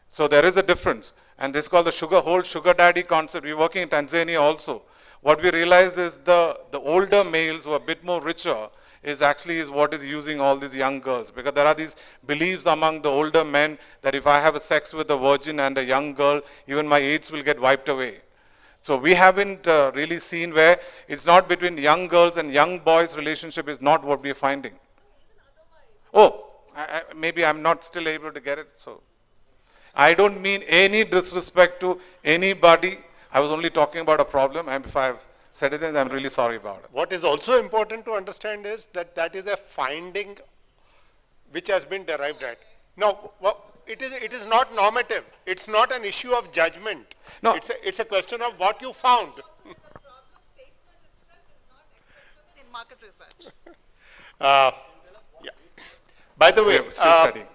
So there is a difference. And this is called the whole sugar daddy concept. We're working in Tanzania also. What we realized is the older males who are a bit more richer is what is using all these young girls. Because there are these beliefs among the older men that if I have a sex with a virgin and a young girl, even my AIDS will get wiped away. So we haven't really seen where it's not between young girls and young boys relationship is not what we're finding. Oh, maybe I'm not still able to get it. So I don't mean any disrespect to anybody. I was only talking about a problem, and if I've said it, then I'm really sorry about it. What is also important to understand is that that is a finding which has been derived at. Now, it is not normative. It's not an issue of judgment. No. It's a question of what you found. In market research. Yeah. By the way, We're still studying.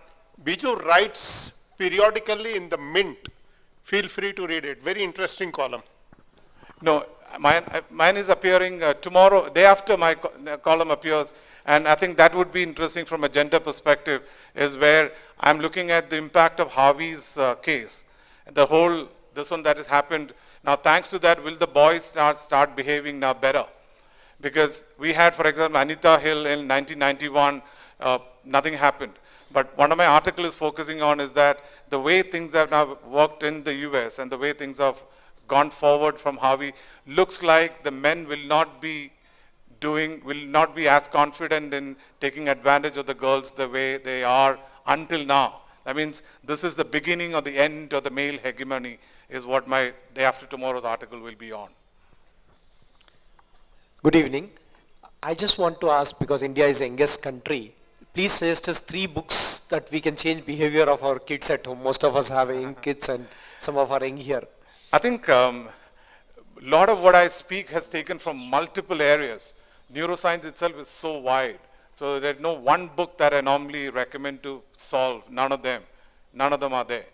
Biju writes periodically in the Mint. Feel free to read it. Very interesting column. No, mine is appearing tomorrow, day after my column appears, and I think that would be interesting from a gender perspective, is where I'm looking at the impact of Harvey's case. This one that has happened. Now, thanks to that, will the boys start behaving now better? Because we had, for example, Anita Hill in 1991, nothing happened. But one of my articles is focusing on is that the way things have now worked in the US and the way things have gone forward from Harvey, looks like the men will not be as confident in taking advantage of the girls the way they are until now. That means this is the beginning of the end of the male hegemony, is what my day after tomorrow's article will be on. Good evening. I just want to ask, because India is the youngest country, please suggest us 3 books that we can change behavior of our kids at home. Most of us have young kids and some of our young here. I think a lot of what I speak has taken from multiple areas. Neuroscience itself is so wide. So there's no one book that I normally recommend to solve. None of them are there.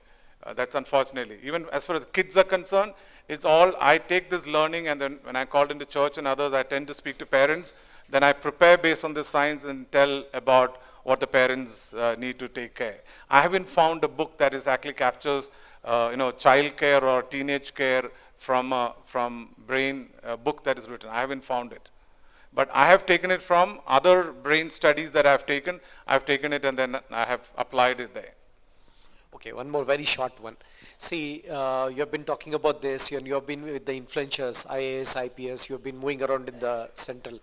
That's unfortunately. Even as far as kids are concerned, it's all, I take this learning, and then when I called into church and others, I tend to speak to parents. Then I prepare based on the science and tell about what the parents need to take care. I haven't found a book that actually captures child care or teenage care from brain book that is written. I haven't found it. But I have taken it from other brain studies that I've taken it and then I have applied it there. Okay, one more very short one. See, you have been talking about this, and you have been with the influencers, IAS, IPS, you have been moving around in the central.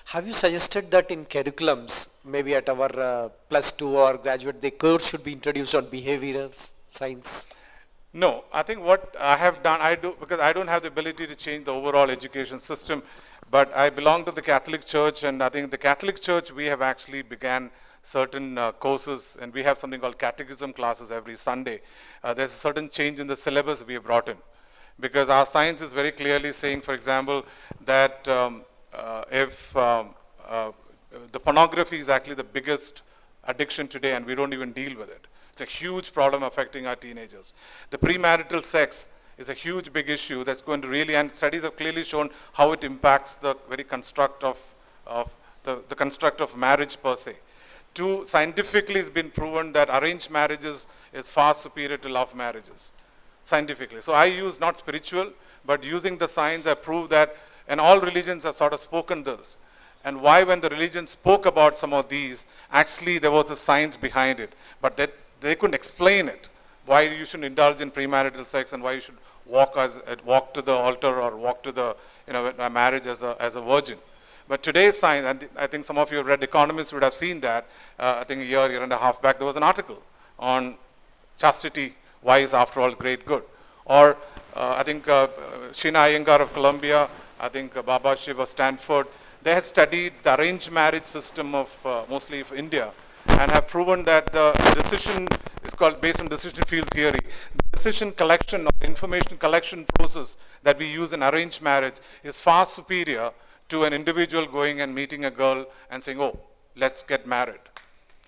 Have you suggested that in curriculums, maybe at our +2 or graduate, the course should be introduced on behavioral science? No, I think what I have done, because I don't have the ability to change the overall education system, but I belong to the Catholic Church, and I think the Catholic Church, we have actually began certain courses, and we have something called catechism classes every Sunday. There's a certain change in the syllabus we have brought in, because our science is very clearly saying, for example, that if the pornography is actually the biggest addiction today, and we don't even deal with it. It's a huge problem affecting our teenagers. The premarital sex is a huge big issue that's going to really, and studies have clearly shown how it impacts the very construct of the construct of marriage per se. 2, scientifically it's been proven that arranged marriages is far superior to love marriages, scientifically. So I use not spiritual, but using the science, I prove that, and all religions have sort of spoken this. And why, when the religion spoke about some of these, actually there was a science behind it, but that they couldn't explain it. Why you shouldn't indulge in premarital sex, and why you should walk to the altar or walk to the marriage as a virgin. But today's science, and I think some of you have read Economists would have seen that. I think a year and a half back, there was an article on chastity, why is after all great good. Or I think Sheena Iyengar of Columbia, I think Baba Shiv of Stanford, they have studied the arranged marriage system of mostly of India, and have proven that the decision is called based on decision field theory. The decision collection or information collection process that we use in arranged marriage is far superior to an individual going and meeting a girl and saying, oh, let's get married.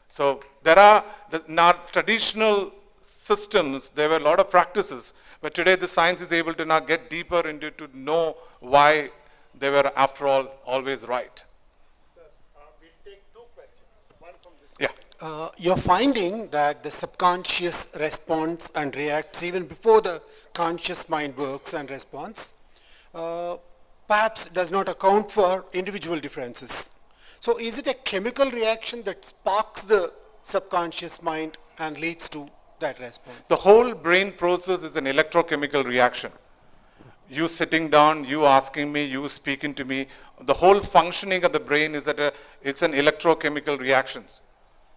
So there are, in our traditional systems, there were a lot of practices, but today the science is able to now get deeper into to know why they were, after all, always right. Sir, we'll take 2 questions. One from this. Yeah. You're finding that the subconscious responds and reacts even before the conscious mind works and responds. Perhaps does not account for individual differences. So is it a chemical reaction that sparks the subconscious mind and leads to that response? The whole brain process is an electrochemical reaction. you sitting down, you asking me, you speaking to me. The whole functioning of the brain is that it's an electrochemical reactions.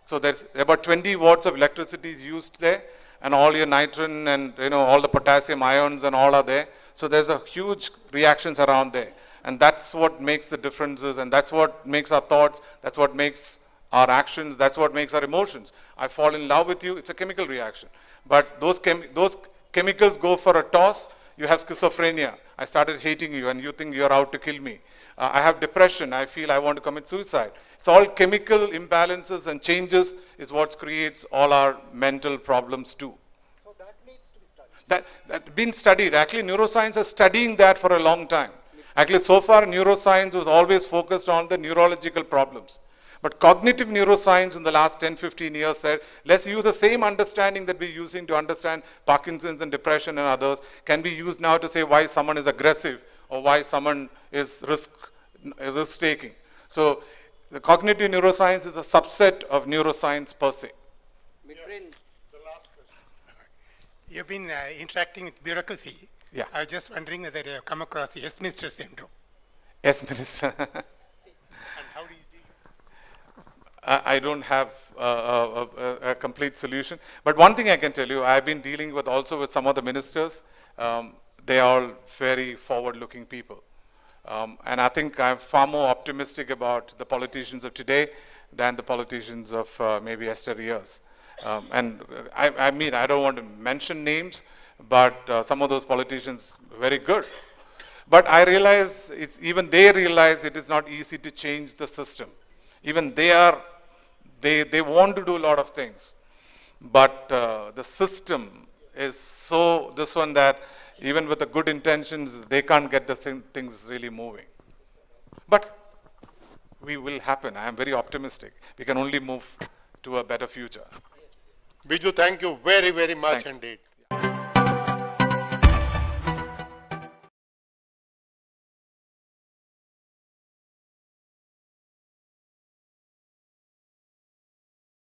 So there's about 20 watts of electricity is used there, and all your nitrogen and all the potassium ions and all are there. So there's a huge reactions around there, and that's what makes the differences, and that's what makes our thoughts, that's what makes our actions, that's what makes our emotions. I fall in love with you, it's a chemical reaction. But those chemicals go for a toss, you have schizophrenia. I started hating you and you think you're out to kill me. I have depression, I feel I want to commit suicide. It's all chemical imbalances and changes is what creates all our mental problems too. So that needs to be studied. That's been studied. Actually, neuroscience is studying that for a long time. Actually, so far, neuroscience was always focused on the neurological problems. But cognitive neuroscience in the last 10, 15 years said, let's use the same understanding that we're using to understand Parkinson's and depression and others, can be used now to say why someone is aggressive or why someone is risk-taking. So the cognitive neuroscience is a subset of neuroscience per se. Midbrain. The last question. You've been interacting with bureaucracy. Yeah. I was just wondering whether you have come across the Yes Minister syndrome. Yes, Minister. And how do you deal? I don't have a complete solution. But one thing I can tell you, I've been dealing with also with some of the ministers. They are all very forward-looking people. And I think I'm far more optimistic about the politicians of today than the politicians of maybe yesteryears. And I mean, I don't want to mention names, but some of those politicians very good. But I realize, even they realize it is not easy to change the system. Even they want to do a lot of things. But the system is so, this one that even with the good intentions, they can't get the things really moving. But we will happen. I am very optimistic. We can only move to a better future. Biju, thank you very, very much Thank you. indeed.